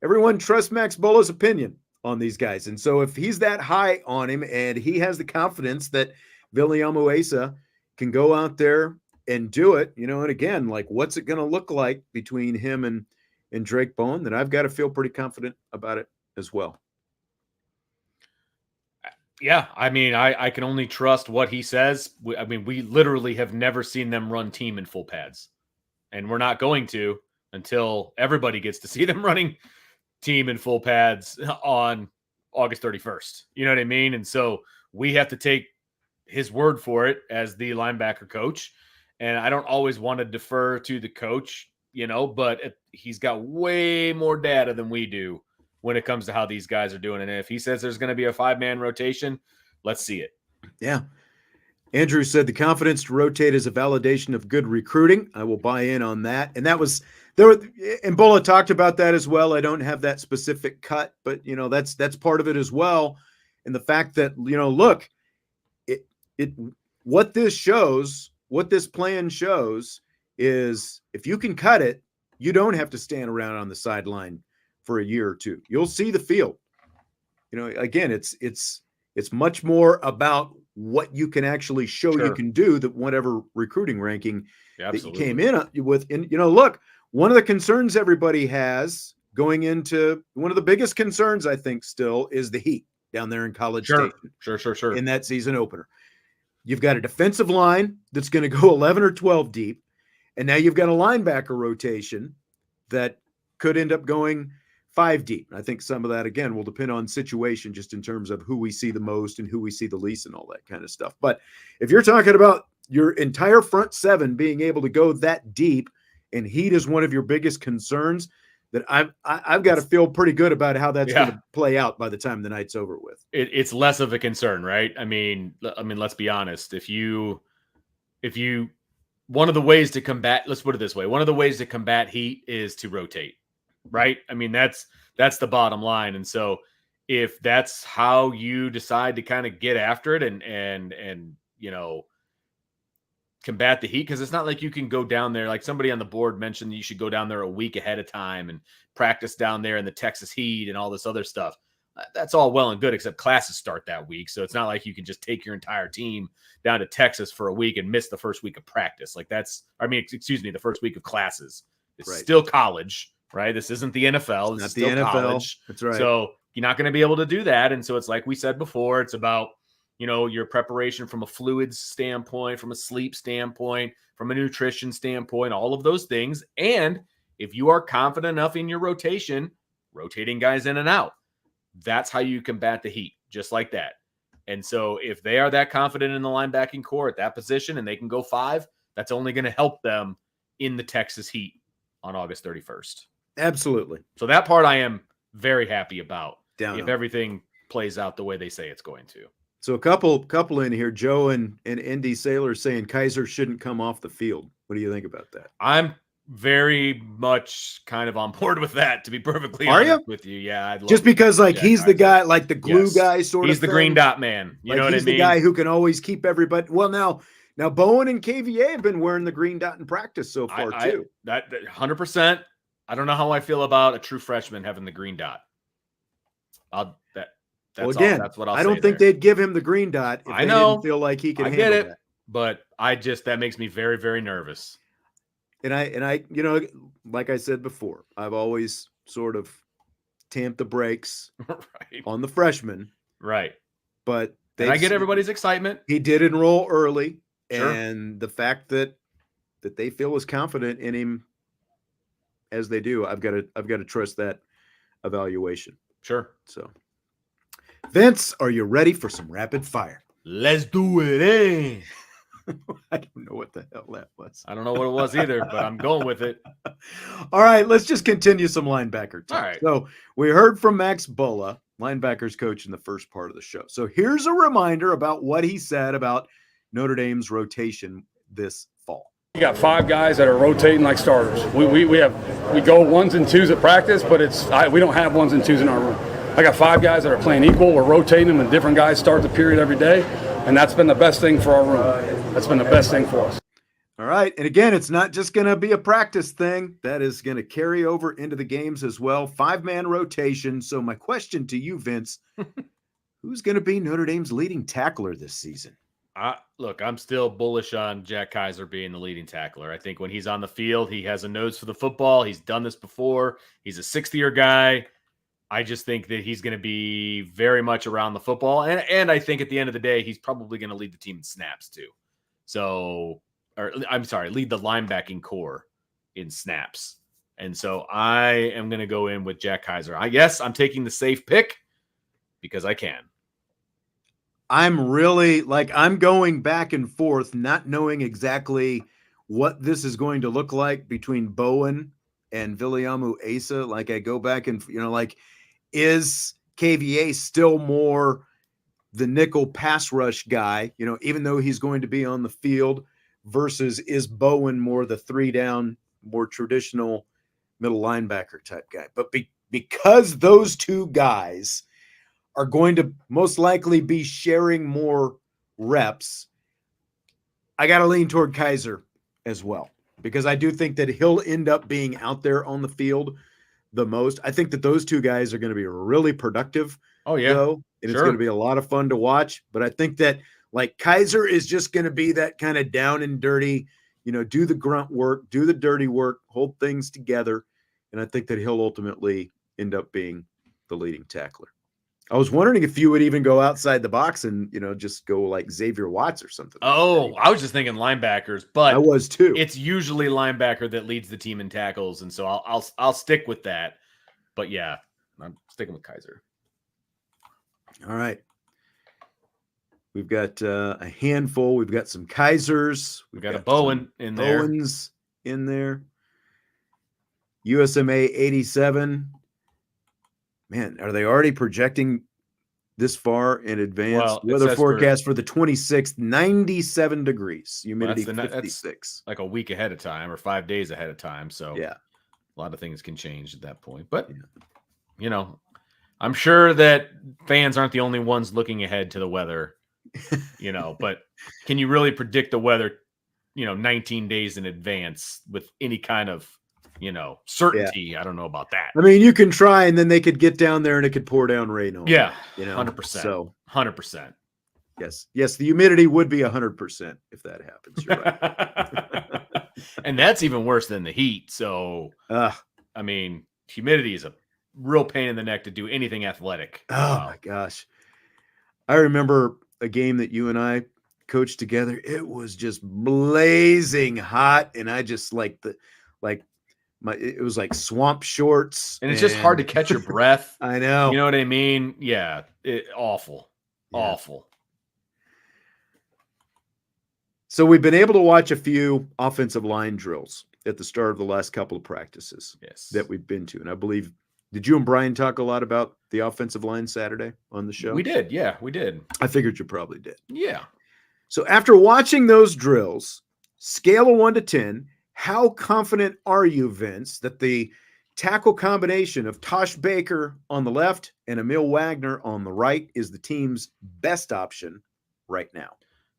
everyone trusts Max Bullough's opinion on these guys. And so if he's that high on him and he has the confidence that Viliamu-Asa can go out there and do it, and again, like what's it going to look like between him and Drake Bowen, then I've got to feel pretty confident about it as well. Yeah, I mean, I can only trust what he says. We literally have never seen them run team in full pads. And we're not going to until everybody gets to see them running team in full pads on August 31st. You know what I mean? And so we have to take his word for it as the linebacker coach. And I don't always want to defer to the coach, but he's got way more data than we do when it comes to how these guys are doing. And if he says there's going to be a 5-man rotation, let's see it. Yeah. Andrew said the confidence to rotate is a validation of good recruiting. I will buy in on that. And that was there. And Bullough talked about that as well. I don't have that specific cut, but that's part of it as well. And the fact that, look, what this plan shows is if you can cut it, you don't have to stand around on the sideline for a year or two. You'll see the field. Again, it's much more about what you can actually show you can do than whatever recruiting ranking that you came in with. And, look, one of the concerns everybody has going into one of the biggest concerns, I think, still is the heat down there in College Station. Sure. In that season opener. You've got a defensive line that's going to go 11 or 12 deep. And now you've got a linebacker rotation that could end up going 5 deep. I think some of that, again, will depend on situation just in terms of who we see the most and who we see the least and all that kind of stuff. But if you're talking about your entire front seven being able to go that deep and heat is one of your biggest concerns, that I've got to feel pretty good about how that's going to play out by the time the night's over with. It's less of a concern, right? I mean, let's be honest. If you one of the ways to combat, let's put it this way, one of the ways to combat heat is to rotate, right? I mean, that's the bottom line. And so if that's how you decide to kind of get after it and combat the heat, because it's not like you can go down there, like somebody on the board mentioned you should go down there a week ahead of time and practice down there in the Texas heat and all this other stuff. That's all well and good, except classes start that week. So it's not like you can just take your entire team down to Texas for a week and miss the first week of practice. The first week of classes. It's still college, right? This isn't the NFL. It's still college. That's right. So you're not going to be able to do that. And so it's like we said before, it's about, your preparation from a fluids standpoint, from a sleep standpoint, from a nutrition standpoint, all of those things. And If you are confident enough in your rotation, rotating guys in and out, that's how you combat the heat, just like that. And so if they are that confident in the linebacking core at that position and they can go 5, that's only going to help them in the Texas heat on August 31st. Absolutely. So that part I am very happy about if on. everything plays out the way they say it's going to. So a couple in here, Joe and Indy Sailor saying Kaiser shouldn't come off the field. What do you think about that? I'm very much kind of on board with that, to be perfectly Are honest you? with you. Yeah, I'd love Just because like Jack he's the Kaiser. guy, like the glue Yes. guy sort He's of the thing. green dot man. You Like know what I he's mean? the guy who can always keep everybody. Well, now Bowen and KVA have been wearing the green dot in practice so far too. That 100%. I don't know how I feel about a true freshman having the green dot. That's what I'll say. I don't think there. they'd give him the green dot if they know. didn't feel like he could I handle get it, that. but that makes me very, very nervous. And I, you know, like I said before, I've always sort of tamped the brakes Right. on the freshman, Right. but And I get everybody's excitement. He did enroll early, Sure. and the fact that they feel as confident in him as they do, I've got to trust that evaluation. Sure. So, Vince, are you ready for some rapid fire? Let's do it, eh? I don't know what the hell that was. I don't know what it was either, but I'm going with it. All right, let's just continue some linebacker talk. All right. So we heard from Max Bullough, linebackers coach, in the first part of the show. So here's a reminder about what he said about Notre Dame's rotation this fall. We got 5 guys that are rotating like starters. We go 1s and 2s at practice, but we don't have 1s and 2s in our room. I got 5 guys that are playing equal. We're rotating them, and different guys start the period every day, and that's been the best thing for our room. That's been the best thing for us. All right, and again, it's not just going to be a practice thing. That is going to carry over into the games as well. 5-man rotation. So my question to you, Vince, who's going to be Notre Dame's leading tackler this season? Look, I'm still bullish on Jack Kaiser being the leading tackler. I think when he's on the field, he has a nose for the football. He's done this before. He's a 6th-year guy. I just think that he's going to be very much around the football. And I think at the end of the day, he's probably going to lead the team in snaps too. Lead the linebacking core in snaps. And so I am going to go in with Jack Kaiser. I'm taking the safe pick because I can. I'm really I'm going back and forth, not knowing exactly what this is going to look like between Bowen and Viliamu-Asa. Like I go back and, is KVA still more the nickel pass rush guy, even though he's going to be on the field, versus is Bowen more the 3-down, more traditional middle linebacker type guy? But because those two guys are going to most likely be sharing more reps, I got to lean toward Kaiser as well, because I do think that he'll end up being out there on the field the most. I think that those two guys are going to be really productive. Oh, yeah. Though, and It's going to be a lot of fun to watch. But I think that Kaiser is just going to be that kind of down and dirty, do the grunt work, do the dirty work, hold things together. And I think that he'll ultimately end up being the leading tackler. I was wondering if you would even go outside the box and, just go like Xavier Watts or something. Oh, I was just thinking linebackers, but I was too. It's usually linebacker that leads the team in tackles, and so I'll stick with that. But yeah, I'm sticking with Kaiser. All right. We've got a handful. We've got some Kaisers. We've got a Bowen in there. Bowens in there. USMA 87. Man, are they already projecting this far in advance? Well, weather forecast for the 26th, 97 degrees, humidity 56. That's like a week ahead of time or 5 days ahead of time. So yeah, a lot of things can change at that point. But, I'm sure that fans aren't the only ones looking ahead to the weather, but can you really predict the weather, 19 days in advance with any kind of, certainty? Yeah. I don't know about that. I mean, you can try, and then they could get down there and it could pour down rain on. Yeah, them, 100%. So 100%. Yes, the humidity would be 100% if that happens. You're right. And that's even worse than the heat. So, I mean, humidity is a real pain in the neck to do anything athletic. Oh my gosh, I remember a game that you and I coached together. It was just blazing hot, and I just it was like swamp shorts. And it's just hard to catch your breath. I know. You know what I mean? Yeah. Awful. Yeah. Awful. So we've been able to watch a few offensive line drills at the start of the last couple of practices that we've been to. And I believe, did you and Brian talk a lot about the offensive line Saturday on the show? We did. Yeah, we did. I figured you probably did. Yeah. So after watching those drills, scale of 1 to 10, how confident are you, Vince, that the tackle combination of Tosh Baker on the left and Emil Wagner on the right is the team's best option right now?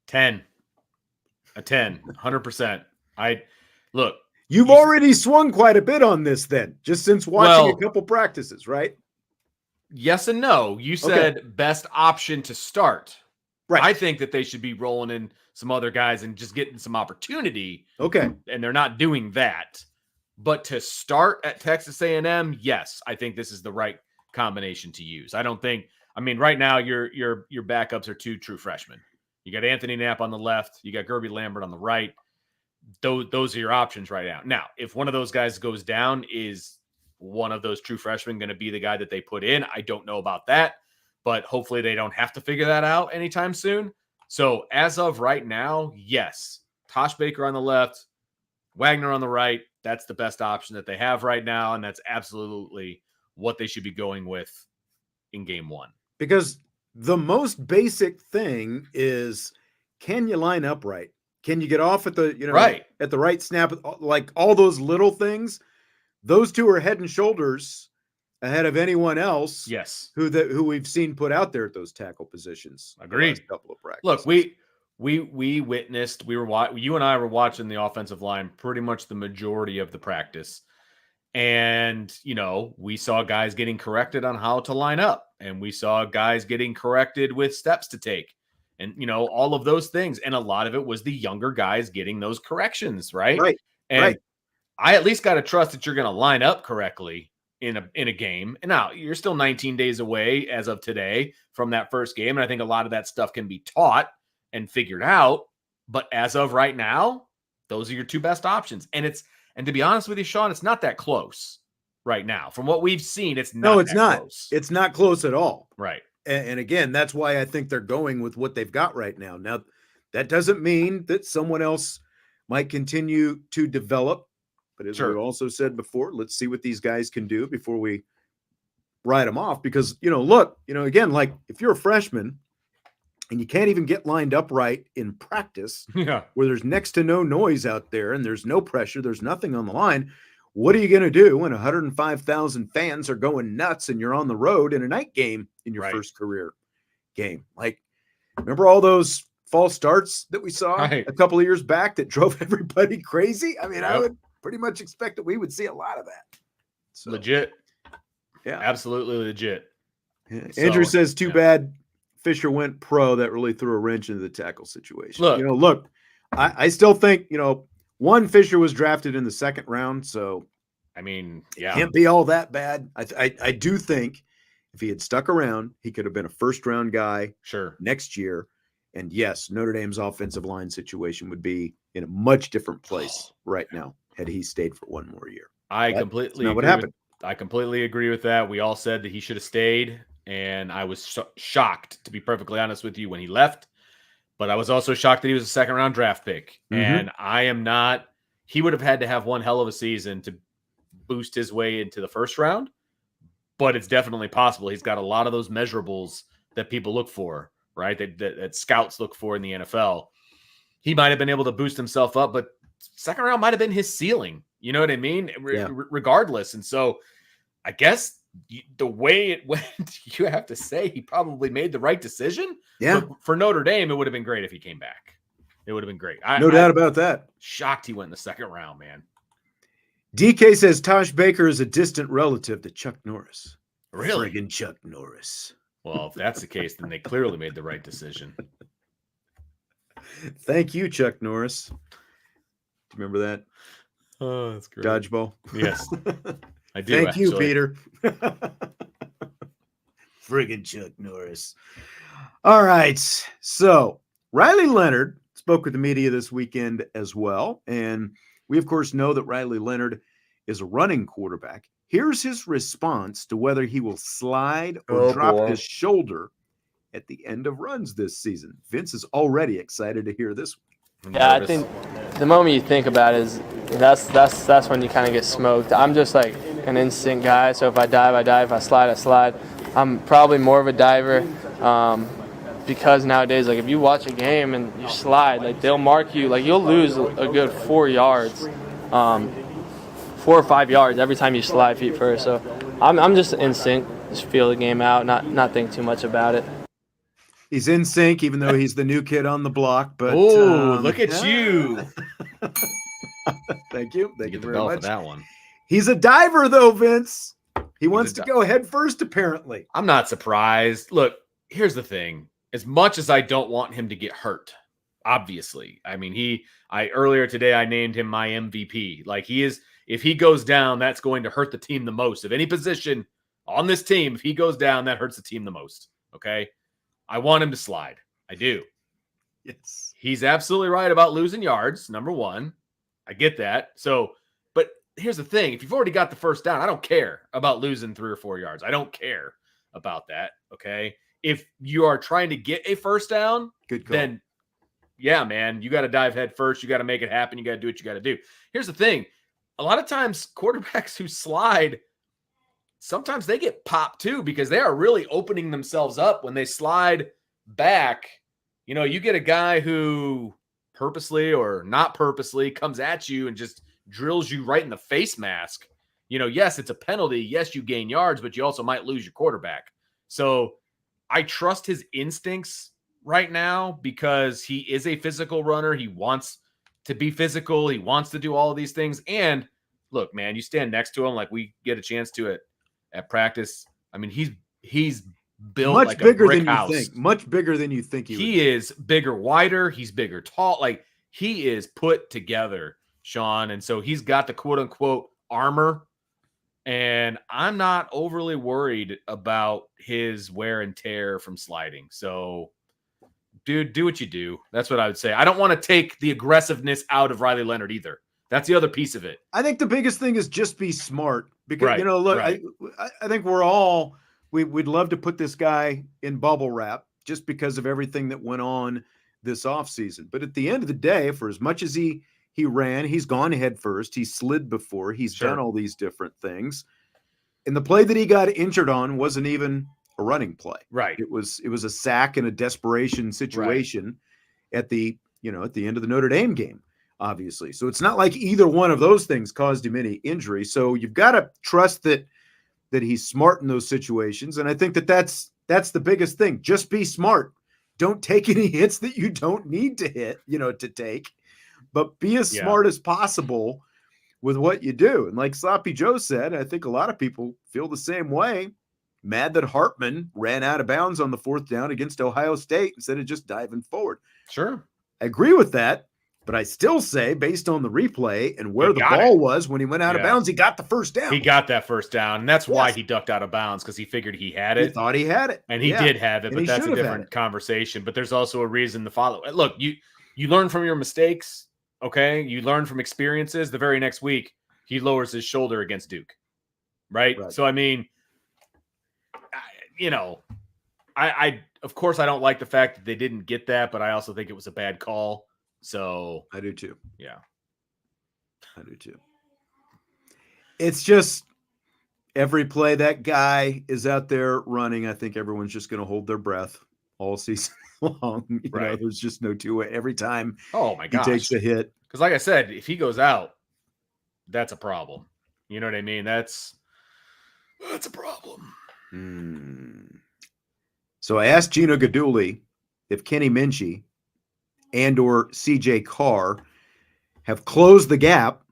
10. A 10. 100%. Look. You've already swung quite a bit on this then, just since watching a couple practices, right? Yes and no. You said best option to start. Right. I think that they should be rolling in some other guys and just getting some opportunity. Okay. And they're not doing that. But to start at Texas A&M, yes, I think this is the right combination to use. I mean, right now your backups are 2 true freshmen. You got Anthony Knapp on the left. You got Gerby Lambert on the right. Those are your options right now. Now, if one of those guys goes down, is one of those true freshmen going to be the guy that they put in? I don't know about that, but hopefully they don't have to figure that out anytime soon. So as of right now, yes, Tosh Baker on the left, Wagner on the right. That's the best option that they have right now, and that's absolutely what they should be going with in game 1. Because the most basic thing is, can you line up right? Can you get off at the at the right snap? Like all those little things, those 2 are head and shoulders ahead of anyone else. Yes, who we've seen put out there at those tackle positions. Agreed. The last couple of practices. Look, we witnessed. You and I were watching the offensive line pretty much the majority of the practice, and we saw guys getting corrected on how to line up, and we saw guys getting corrected with steps to take. And, all of those things. And a lot of it was the younger guys getting those corrections, right? Right. And I at least got to trust that you're going to line up correctly in a game. And now you're still 19 days away as of today from that first game. And I think a lot of that stuff can be taught and figured out. But as of right now, those are your 2 best options. And to be honest with you, Sean, it's not that close right now. From what we've seen, it's not. No, it's not. Close. It's not close at all. Right. And again, that's why I think they're going with what they've got right now. Now, that doesn't mean that someone else might continue to develop. But as we also said before, let's see what these guys can do before we write them off. Because, look, again, like if you're a freshman and you can't even get lined up right in practice, where there's next to no noise out there and there's no pressure, there's nothing on the line. What are you going to do when 105,000 fans are going nuts and you're on the road in a night game in your first career game? Like, remember all those false starts that we saw a couple of years back that drove everybody crazy? I mean, I would pretty much expect that we would see a lot of that. So, legit. Yeah. Absolutely legit. Yeah. Andrew says, too bad Fisher went pro. That really threw a wrench into the tackle situation. Look, I still think, one, Fisher was drafted in the 2nd round, so I mean, can't be all that bad. I do think if he had stuck around, he could have been a 1st-round guy next year. And yes, Notre Dame's offensive line situation would be in a much different place right now had he stayed for 1 more year. I completely agree with that. We all said that he should have stayed, and I was shocked, to be perfectly honest with you, when he left. But I was also shocked that he was a 2nd-round draft pick. Mm-hmm. And I am not – he would have had to have one hell of a season to boost his way into the 1st round. But it's definitely possible. He's got a lot of those measurables that people look for, right, that scouts look for in the NFL. He might have been able to boost himself up, but 2nd round might have been his ceiling. You know what I mean? Regardless. And so I guess the way it went, you have to say he probably made the right decision. Yeah. But for Notre Dame, it would have been great if he came back. It would have been great. No doubt about that. Shocked he went in the 2nd round, man. DK says Tosh Baker is a distant relative to Chuck Norris. Really? Friggin' Chuck Norris. Well, if that's the case, then they clearly made the right decision. Thank you, Chuck Norris. Do you remember that? Oh, that's great. Dodgeball? Yes. I do. Thank you, Peter. Friggin' Chuck Norris. All right. So Riley Leonard spoke with the media this weekend as well. And we, of course, know that Riley Leonard is a running quarterback. Here's his response to whether he will slide or drop his shoulder at the end of runs this season. Vince is already excited to hear this one. Yeah, I think the moment you think about it is that's when you kind of get smoked. I'm just like an instinct guy, so if I dive, I dive. If I slide, I slide. I'm probably more of a diver because nowadays, like if you watch a game and you slide, like they'll mark you, like you'll lose a good 4 yards, 4 or 5 yards every time you slide feet first. So I'm just instinct, just feel the game out, not think too much about it. He's in sync, even though he's the new kid on the block. But look at you! Thank you. Thank you Get the very bell much. for that one. He's a diver, though, Vince. He wants to go head first, apparently. I'm not surprised. Look, here's the thing. As much as I don't want him to get hurt, obviously. I mean, earlier today I named him my MVP. Like he is, if he goes down, that's going to hurt the team the most. Of any position on this team, if he goes down, that hurts the team the most. Okay? I want him to slide. I do. Yes. He's absolutely right about losing yards, number one. I get that. So, but here's the thing. If you've already got the first down, I don't care about losing 3 or 4 yards. I don't care about that, okay? If you are trying to get a first down, then, yeah, man, you got to dive head first. You got to make it happen. You got to do what you got to do. Here's the thing. A lot of times quarterbacks who slide, sometimes they get popped too because they are really opening themselves up when they slide back. You know, you get a guy who purposely or not purposely comes at you and just drills you right in the face mask. You know, yes, it's a penalty. Yes, you gain yards, but you also might lose your quarterback. So I trust his instincts right now because he is a physical runner. He wants to be physical. He wants to do all of these things. And look, man, you stand next to him like we get a chance to at practice. I mean, he's built much like bigger a brick than house. you think. Much bigger than you think He is bigger, wider. He's bigger, tall. Like he is put together, Sean. And so he's got the quote unquote armor. And I'm not overly worried about his wear and tear from sliding. So, dude, do what you do. That's what I would say. I don't want to take the aggressiveness out of Riley Leonard either. That's the other piece of it. I think the biggest thing is just be smart because, Right, you know, look, right. I think we're all, we'd love to put this guy in bubble wrap just because of everything that went on this offseason. But at the end of the day, for as much as he ran, he's gone head first. He slid before. He's done all these different things. And the play that he got injured on wasn't even a running play. Right. It was a sack in a desperation situation at the end of the Notre Dame game, obviously. So it's not like either one of those things caused him any injury. So you've got to trust that he's smart in those situations. And I think that's the biggest thing. Just be smart. Don't take any hits that you don't need to hit, to take. But be as smart as possible with what you do. And like Sloppy Joe said, I think a lot of people feel the same way. Mad that Hartman ran out of bounds on the 4th down against Ohio State instead of just diving forward. Sure. I agree with that, but I still say based on the replay and where the ball was when he went out of bounds, he got the first down. He got that first down, and that's why he ducked out of bounds because he figured he had it. He thought he had it. And he did have it, but that's a different conversation. But there's also a reason to follow. Look, you learn from your mistakes. Okay, you learn from experiences. The very next week, he lowers his shoulder against Duke, right? So, I mean, I of course, I don't like the fact that they didn't get that, but I also think it was a bad call. So I do too. Yeah, I do too. It's just every play that guy is out there running, I think everyone's just going to hold their breath all season long. You know, there's just no two way. Every time he takes a hit. Because like I said, if he goes out, that's a problem. You know what I mean? That's a problem. So I asked Gino Guidugli if Kenny Minchie and or CJ Carr have closed the gap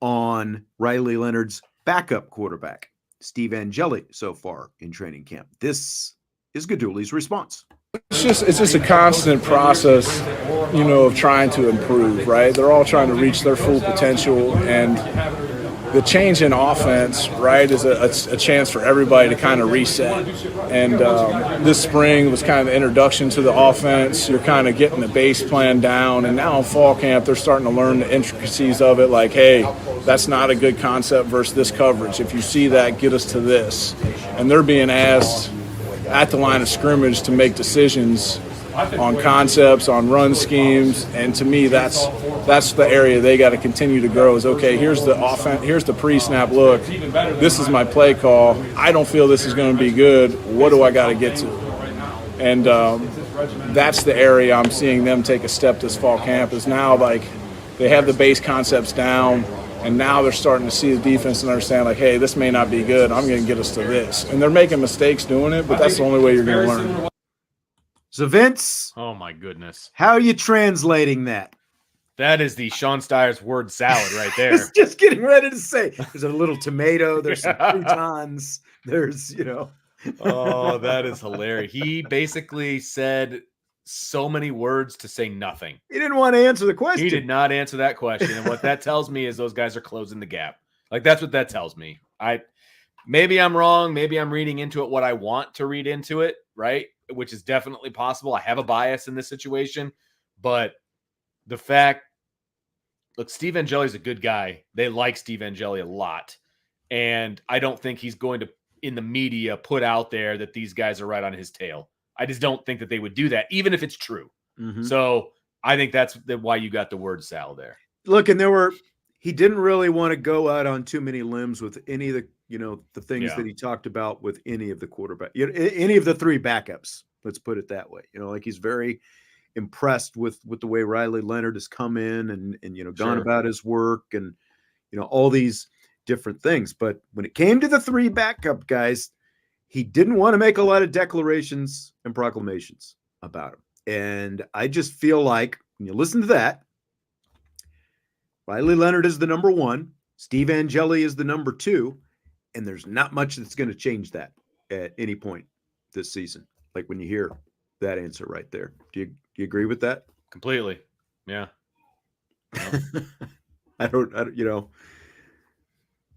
on Riley Leonard's backup quarterback, Steve Angeli, so far in training camp. This is Guidugli's response. It's just a constant process, of trying to improve, right? They're all trying to reach their full potential, and the change in offense, right, is a chance for everybody to kind of reset. And this spring was kind of the introduction to the offense. You're kind of getting the base plan down. And now in fall camp, they're starting to learn the intricacies of it, like, hey, that's not a good concept versus this coverage. If you see that, get us to this. And they're being asked at the line of scrimmage to make decisions on concepts, on run schemes, and to me, that's the area they got to continue to grow. Is okay. Here's the offense. Here's the pre-snap look. This is my play call. I don't feel this is going to be good. What do I got to get to? And that's the area I'm seeing them take a step this fall camp. Is now like they have the base concepts down, and now they're starting to see the defense and understand like, hey, this may not be good. I'm going to get us to this. And they're making mistakes doing it, but that's the only way you're going to learn. So Vince, Oh my goodness. how are you translating that? That is the Sean Steyer's word salad right I there. was just getting ready to say there's a little tomato, there's some croutons, there's, Oh, that is hilarious. He basically said so many words to say nothing. he didn't want to answer the question. He did not answer that question. And what that tells me is those guys are closing the gap. Like, that's what that tells me. Maybe I'm wrong. Maybe I'm reading into it what I want to read into it, right? Which is definitely possible. I have a bias in this situation, but the fact, look, Steve Angeli is a good guy. They like Steve Angeli a lot. And I don't think he's going to, in the media, put out there that these guys are right on his tail. I just don't think that they would do that, even if it's true. Mhm. So I think that's why you got the word salad there. Look, and he didn't really want to go out on too many limbs with any of the, the things Yeah. that he talked about with any of the quarterback, any of the three backups. Let's put it that way. Like he's very impressed with the way Riley Leonard has come in and gone Sure. about his work and, all these different things. But when it came to the three backup guys, he didn't want to make a lot of declarations and proclamations about them. And I just feel like when you listen to that, Riley Leonard is the number one, Steve Angeli is the number two, and there's not much that's going to change that at any point this season. Like when you hear that answer right there. Do you agree with that? Completely. Yeah. I don't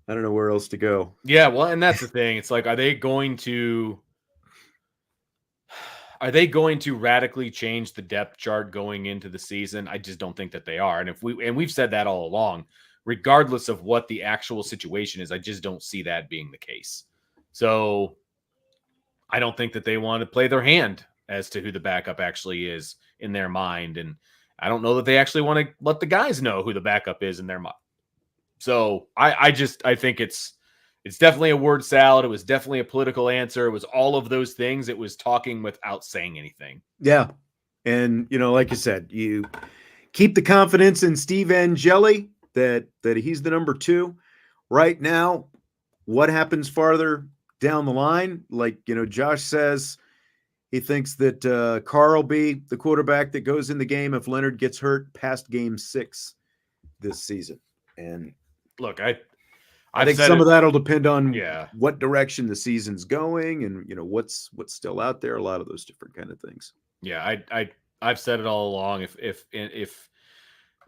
know where else to go. Yeah, well, and that's the thing. It's like, are they going to radically change the depth chart going into the season? I just don't think that they are. And we've said that all along, regardless of what the actual situation is, I just don't see that being the case. So I don't think that they want to play their hand as to who the backup actually is in their mind. And I don't know that they actually want to let the guys know who the backup is in their mind. So I think it's definitely a word salad. It was definitely a political answer. It was all of those things. It was talking without saying anything. Yeah. And, like you said, you keep the confidence in Steve Angeli that he's the number two. Right now, what happens farther down the line? Like, Josh says he thinks that Carr will be the quarterback that goes in the game if Leonard gets hurt past game 6 this season. And look, I think some of that'll depend on Yeah. what direction the season's going and, what's still out there, a lot of those different kind of things. Yeah, I've said it all along. If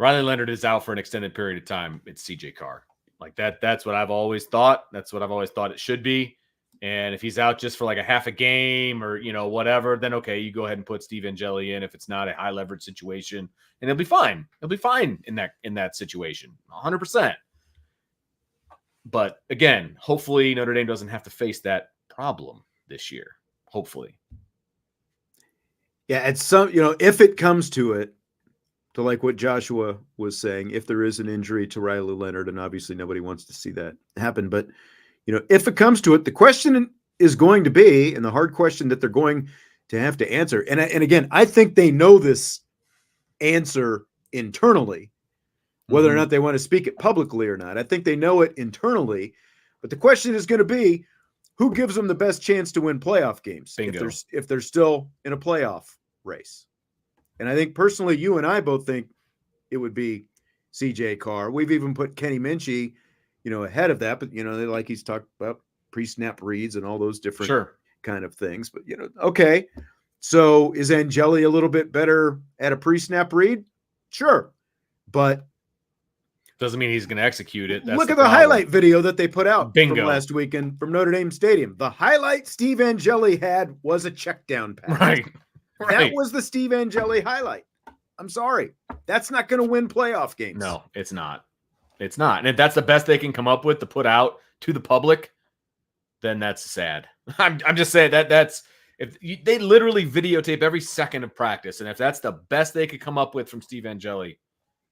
Riley Leonard is out for an extended period of time, it's CJ Carr. Like that's what I've always thought. That's what I've always thought it should be. And if he's out just for like a half a game or, whatever, then okay, you go ahead and put Steve Angeli in if it's not a high leverage situation, and he'll be fine. He'll be fine in that situation, 100%. But again, hopefully Notre Dame doesn't have to face that problem this year. Hopefully. Yeah, it's some, if it comes to it, to like what Joshua was saying, if there is an injury to Riley Leonard, and obviously nobody wants to see that happen, but if it comes to it, the question is going to be, and the hard question that they're going to have to answer. And again, I think they know this answer internally, whether or not they want to speak it publicly or not. I think they know it internally, but the question is going to be, who gives them the best chance to win playoff games if they're still in a playoff race? And I think personally, you and I both think it would be CJ Carr. We've even put Kenny Minchie, ahead of that, but like he's talked about pre-snap reads and all those different kind of things. But okay. So is Angeli a little bit better at a pre-snap read? Sure. But Doesn't mean he's going to execute it. That's Look the at the problem. highlight video that they put out Bingo. from last weekend from Notre Dame Stadium. The highlight Steve Angeli had was a check down pass. Right. That was the Steve Angeli highlight. I'm sorry. That's not going to win playoff games. No, it's not. It's not. And if that's the best they can come up with to put out to the public, then that's sad. I'm just saying that's they literally videotape every second of practice, and if that's the best they could come up with from Steve Angeli,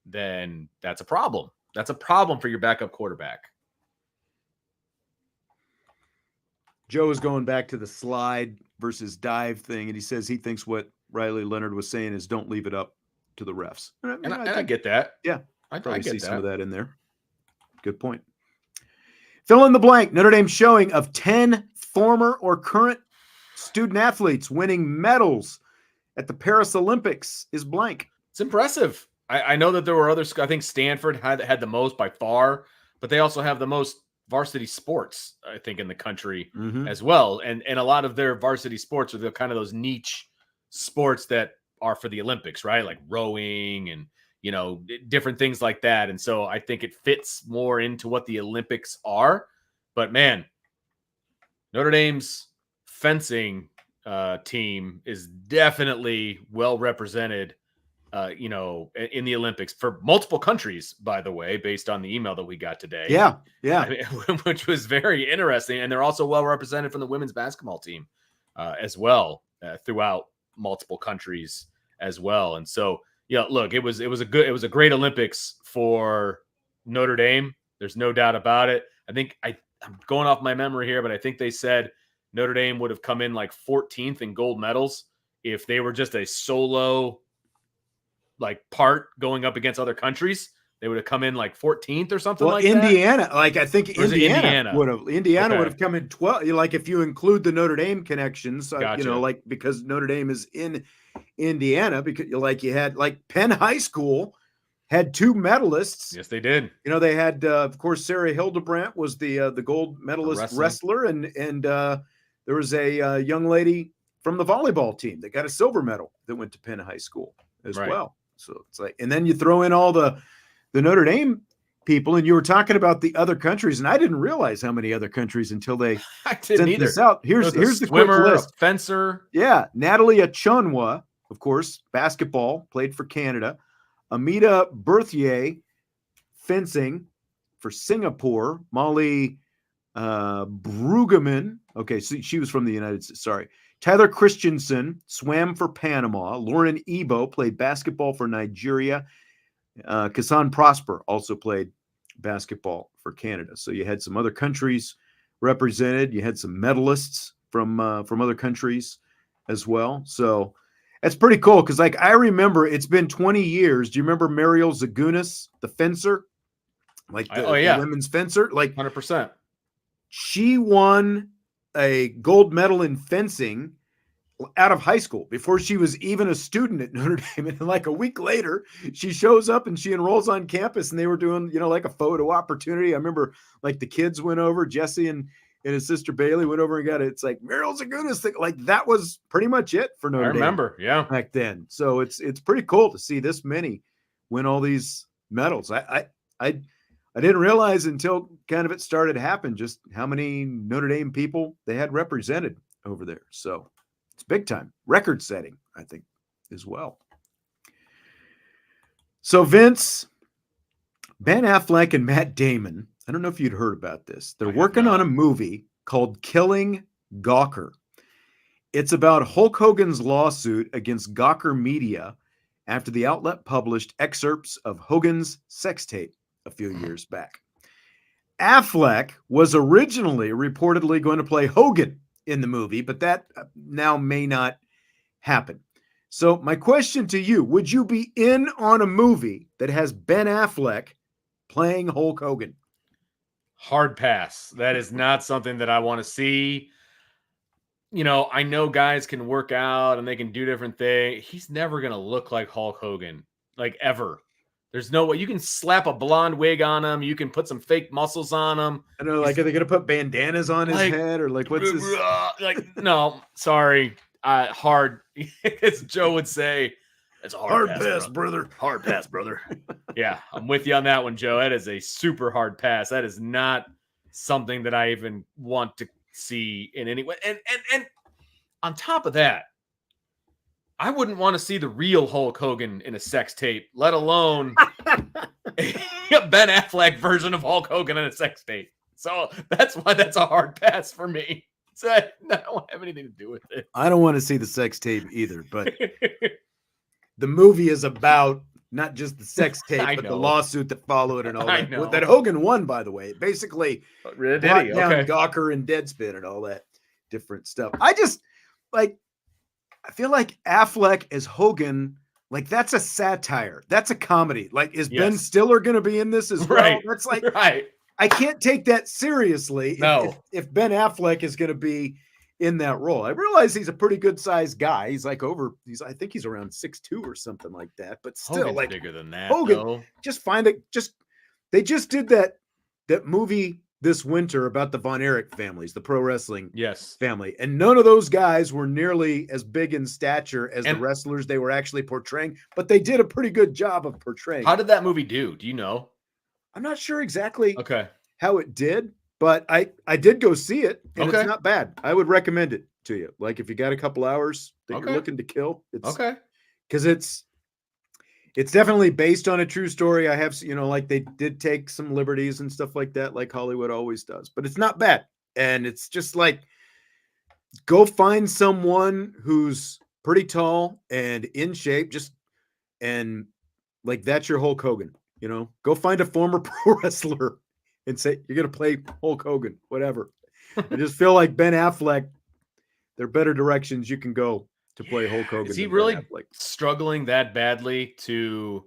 then that's a problem. That's a problem for your backup quarterback. Joe is going back to the slide versus dive thing, and he says he thinks what Riley Leonard was saying is don't leave it up to the refs. And I get that. Yeah, I probably get see that. some of that in there. Good point. Fill in the blank. Notre Dame showing of 10 former or current student athletes winning medals at the Paris Olympics is blank. It's impressive. I know that there were others. I think Stanford had the most by far, but they also have the most varsity sports, I think, in the country as well. And a lot of their varsity sports are the kind of those niche sports that are for the Olympics, right? Like rowing and, different things like that. And so I think it fits more into what the Olympics are. But man, Notre Dame's fencing team is definitely well represented, in the Olympics for multiple countries, by the way, based on the email that we got today. Yeah. I mean, which was very interesting. And they're also well represented from the women's basketball team as well throughout multiple countries as well. And so, look, it was a great Olympics for Notre Dame. There's no doubt about it. I think I'm going off my memory here, but I think they said Notre Dame would have come in like 14th in gold medals if they were just a solo part going up against other countries. They would have come in like 14th or something like Indiana, that. I think Indiana would have come in 12. Like if you include the Notre Dame connections, Gotcha. Because Notre Dame is in Indiana, because you had Penn High School had 2 medalists. Yes, they did. They had, of course, Sarah Hildebrandt was the gold medalist wrestler, and there was a young lady from the volleyball team that got a silver medal that went to Penn High School as well. So it's and then you throw in all the Notre Dame people, and you were talking about the other countries, and I didn't realize how many other countries until they sent this out. Here's the swimmer, quick list. a fencer. Yeah, Natalie Achonwa, of course, basketball, played for Canada. Amita Berthier, fencing for Singapore. Molly Brueggemann, okay, so she was from the United States, sorry. Tyler Christensen swam for Panama. Lauren Ebo played basketball for Nigeria. Kassan Prosper also played basketball for Canada. So you had some other countries represented. You had some medalists from other countries as well. So that's pretty cool because, I remember it's been 20 years. Do you remember Mariel Zagunis, the fencer? The women's fencer? 100%. She won a gold medal in fencing out of high school before she was even a student at Notre Dame. And a week later, she shows up and she enrolls on campus, and they were doing, a photo opportunity. I remember the kids went over, Jesse and his sister Bailey went over and got it. It's Mariel Zagunis. That was pretty much it for Notre Dame. I remember, yeah, back then. So it's pretty cool to see this many win all these medals. I didn't realize until kind of it started to happen just how many Notre Dame people they had represented over there. So it's big time. Record setting, I think, as well. So Vince, Ben Affleck and Matt Damon, I don't know if you'd heard about this. They're working on a movie called Killing Gawker. It's about Hulk Hogan's lawsuit against Gawker Media after the outlet published excerpts of Hogan's sex tape a few years back. Affleck was originally reportedly going to play Hogan in the movie, but that now may not happen. So my question to you, would you be in on a movie that has Ben Affleck playing Hulk Hogan? Hard pass. That is not something that I want to see. I know guys can work out and they can do different things. He's never going to look like Hulk Hogan, ever. There's no way. You can slap a blonde wig on him. You can put some fake muscles on him. I know, are they going to put bandanas on his head or what's his? No, sorry. Hard, as Joe would say. That's a Hard hard, pass, bro. brother. Hard pass, brother. Yeah, I'm with you on that one, Joe. That is a super hard pass. That is not something that I even want to see in any way. And on top of that, I wouldn't want to see the real Hulk Hogan in a sex tape, let alone a Ben Affleck version of Hulk Hogan in a sex tape. So that's why that's a hard pass for me. So I don't have anything to do with it. I don't want to see the sex tape either, but the movie is about not just the sex tape, I but the know. lawsuit that followed and all I that. know. That Hogan won, by the way. Basically, Did brought he? down Okay. Gawker and Deadspin and all that different stuff. I just like. I feel like Affleck as Hogan, like that's a satire. That's a comedy. Like, is Ben Yes. Stiller going to be in this as well? Right. That's like, Right. I can't take that seriously. No. If Ben Affleck is going to be in that role, I realize he's a pretty good sized guy. He's like I think he's around 6'2" or something like that. But still, Hogan's like bigger than that. Hogan, Though. just find it. They just did that movie this winter about the Von Erich families, the pro wrestling Yes. family, and none of those guys were nearly as big in stature as the And- wrestlers they were actually portraying, but they did a pretty good job of portraying. How did that movie do? Do you know? I'm not sure exactly Okay. how it did, but I did go see it, and Okay. it's not bad. I would recommend it to you. Like if you got a couple hours that Okay. you're looking to kill, it's Okay. because it's definitely based on a true story. I have, like they did take some liberties and stuff like that, like Hollywood always does, but it's not bad. And it's just like, go find someone who's pretty tall and in shape, and like, that's your Hulk Hogan, go find a former pro wrestler and say, you're going to play Hulk Hogan, whatever. I just feel like Ben Affleck, there are better directions you can go to play Hulk Hogan. Is he than Ben really Affleck. struggling that badly to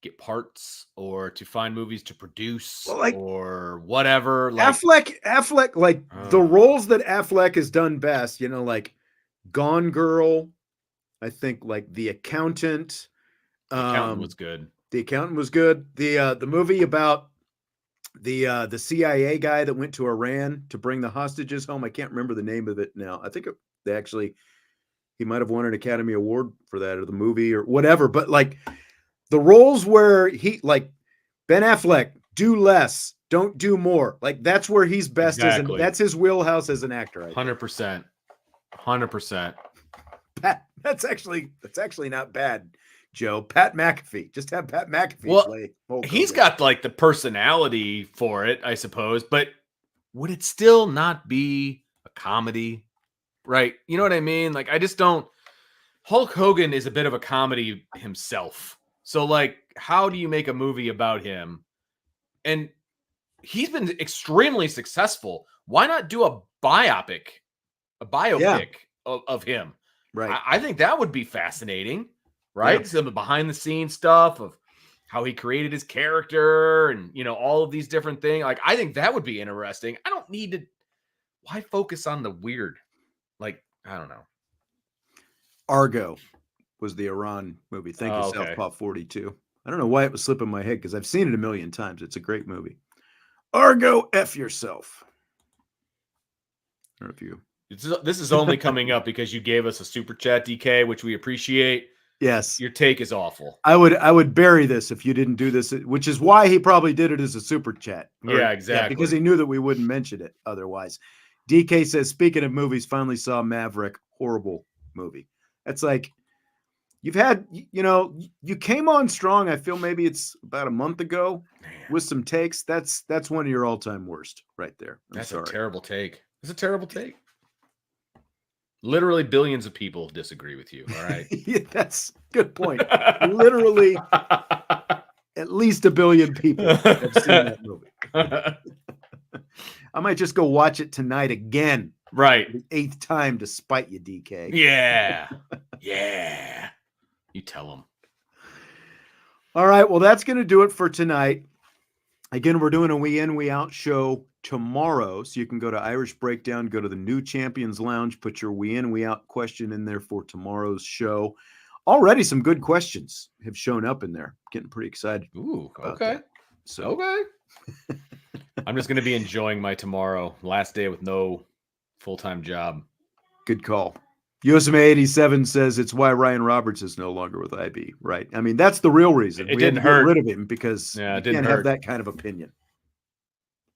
get parts or to find movies to produce or whatever? Like Affleck, like the roles that Affleck has done best, like Gone Girl, I think like The Accountant. The Accountant was good. The Accountant was good. The movie about the CIA guy that went to Iran to bring the hostages home. I can't remember the name of it now. I think he might have won an Academy Award for that, or the movie or whatever. But like the roles where Ben Affleck, do less, don't do more. Like that's where he's best. Exactly. That's his wheelhouse as an actor. 100%. 100%. That's actually not bad, Joe. Pat McAfee. Just have Pat McAfee play. He's got like the personality for it, I suppose. But would it still not be a comedy? Right. You know what I mean? Like, I just don't. Hulk Hogan is a bit of a comedy himself. So, like, how do you make a movie about him? And he's been extremely successful. Why not do a biopic of him? Right. I think that would be fascinating, right? Some of the behind the scenes stuff of how he created his character and, all of these different things. Like, I think that would be interesting. I don't need to. Why focus on the weird? Like, I don't know. Argo was the Iran movie. Thank you, okay. Southpaw 42. I don't know why it was slipping my head because I've seen it a million times. It's a great movie. Argo, F yourself. I don't know if you. This is only coming up because you gave us a super chat, DK, which we appreciate. Yes. Your take is awful. I would bury this if you didn't do this, which is why he probably did it as a super chat. Yeah, exactly. Because he knew that we wouldn't mention it otherwise. DK says, speaking of movies, finally saw Maverick. Horrible movie. That's like, you've had, you came on strong. I feel maybe it's about a month ago with some takes. That's one of your all-time worst right there. That's a terrible take. It's a terrible take. Literally billions of people disagree with you. All right. Yeah, that's a good point. Literally at least 1 billion people have seen that movie. I might just go watch it tonight again. Right. The 8th time to spite you, DK. Yeah. Yeah. You tell them. All right. Well, that's going to do it for tonight. Again, we're doing a We In, We Out show tomorrow. So you can go to Irish Breakdown, go to the New Champions Lounge, put your We In, We Out question in there for tomorrow's show. Already some good questions have shown up in there. Getting pretty excited. Ooh, okay. That. So okay. I'm just going to be enjoying my tomorrow. Last day with no full-time job. Good call. USMA87 says it's why Ryan Roberts is no longer with IB, right? I mean, that's the real reason. It We had to didn't get hurt. rid of him because Yeah, it you didn't can't hurt. have that kind of opinion.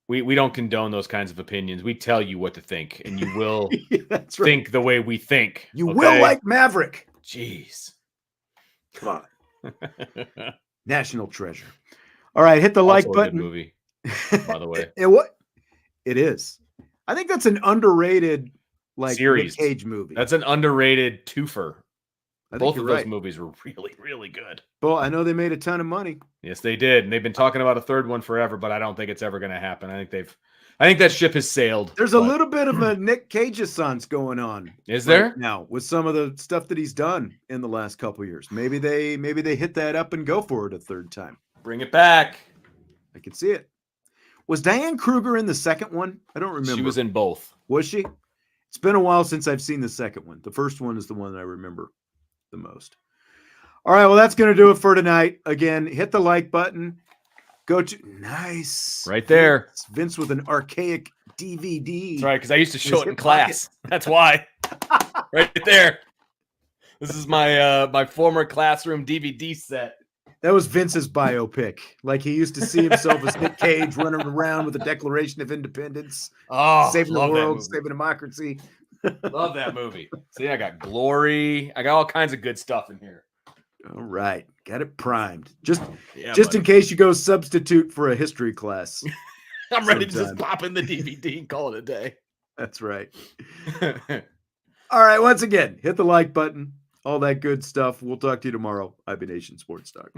We don't condone those kinds of opinions. We tell you what to think, and you will That's right. think the way we think. You okay? will like Maverick. Jeez. Come on. National treasure. All right, hit the like Also a good button. movie, by the way. It is. I think that's an underrated Series. Nick Cage movie. That's an underrated twofer. I think Both you're of those right. movies were really, really good. Well, I know they made a ton of money. Yes, they did. And they've been talking about a third one forever, but I don't think it's ever going to happen. I think that ship has sailed. There's a little bit of a Nick Cage-assance going on. Is there? Right now with some of the stuff that he's done in the last couple of years. Maybe they hit that up and go for it a third time. Bring it back. I can see it. Was Diane Kruger in the second one? I don't remember. She was in both. Was she? It's been a while since I've seen the second one. The first one is the one that I remember the most. All right, well, that's going to do it for tonight. Again, hit the like button. Go to nice. Right there. Vince with an archaic DVD. That's right, because I used to show His it in hip class. That's why. Right there. This is my my former classroom DVD set. That was Vince's biopic. Like he used to see himself as Nick Cage running around with the Declaration of Independence, Oh, saving the love that world, movie. saving democracy. Love that movie. See, I got Glory. I got all kinds of good stuff in here. All right, got it primed. Just Yeah, in case you go substitute for a history class. I'm ready to just sometime. pop in the DVD and call it a day. That's right. All right, once again, hit the like button, all that good stuff. We'll talk to you tomorrow. IB Nation Sports Talk.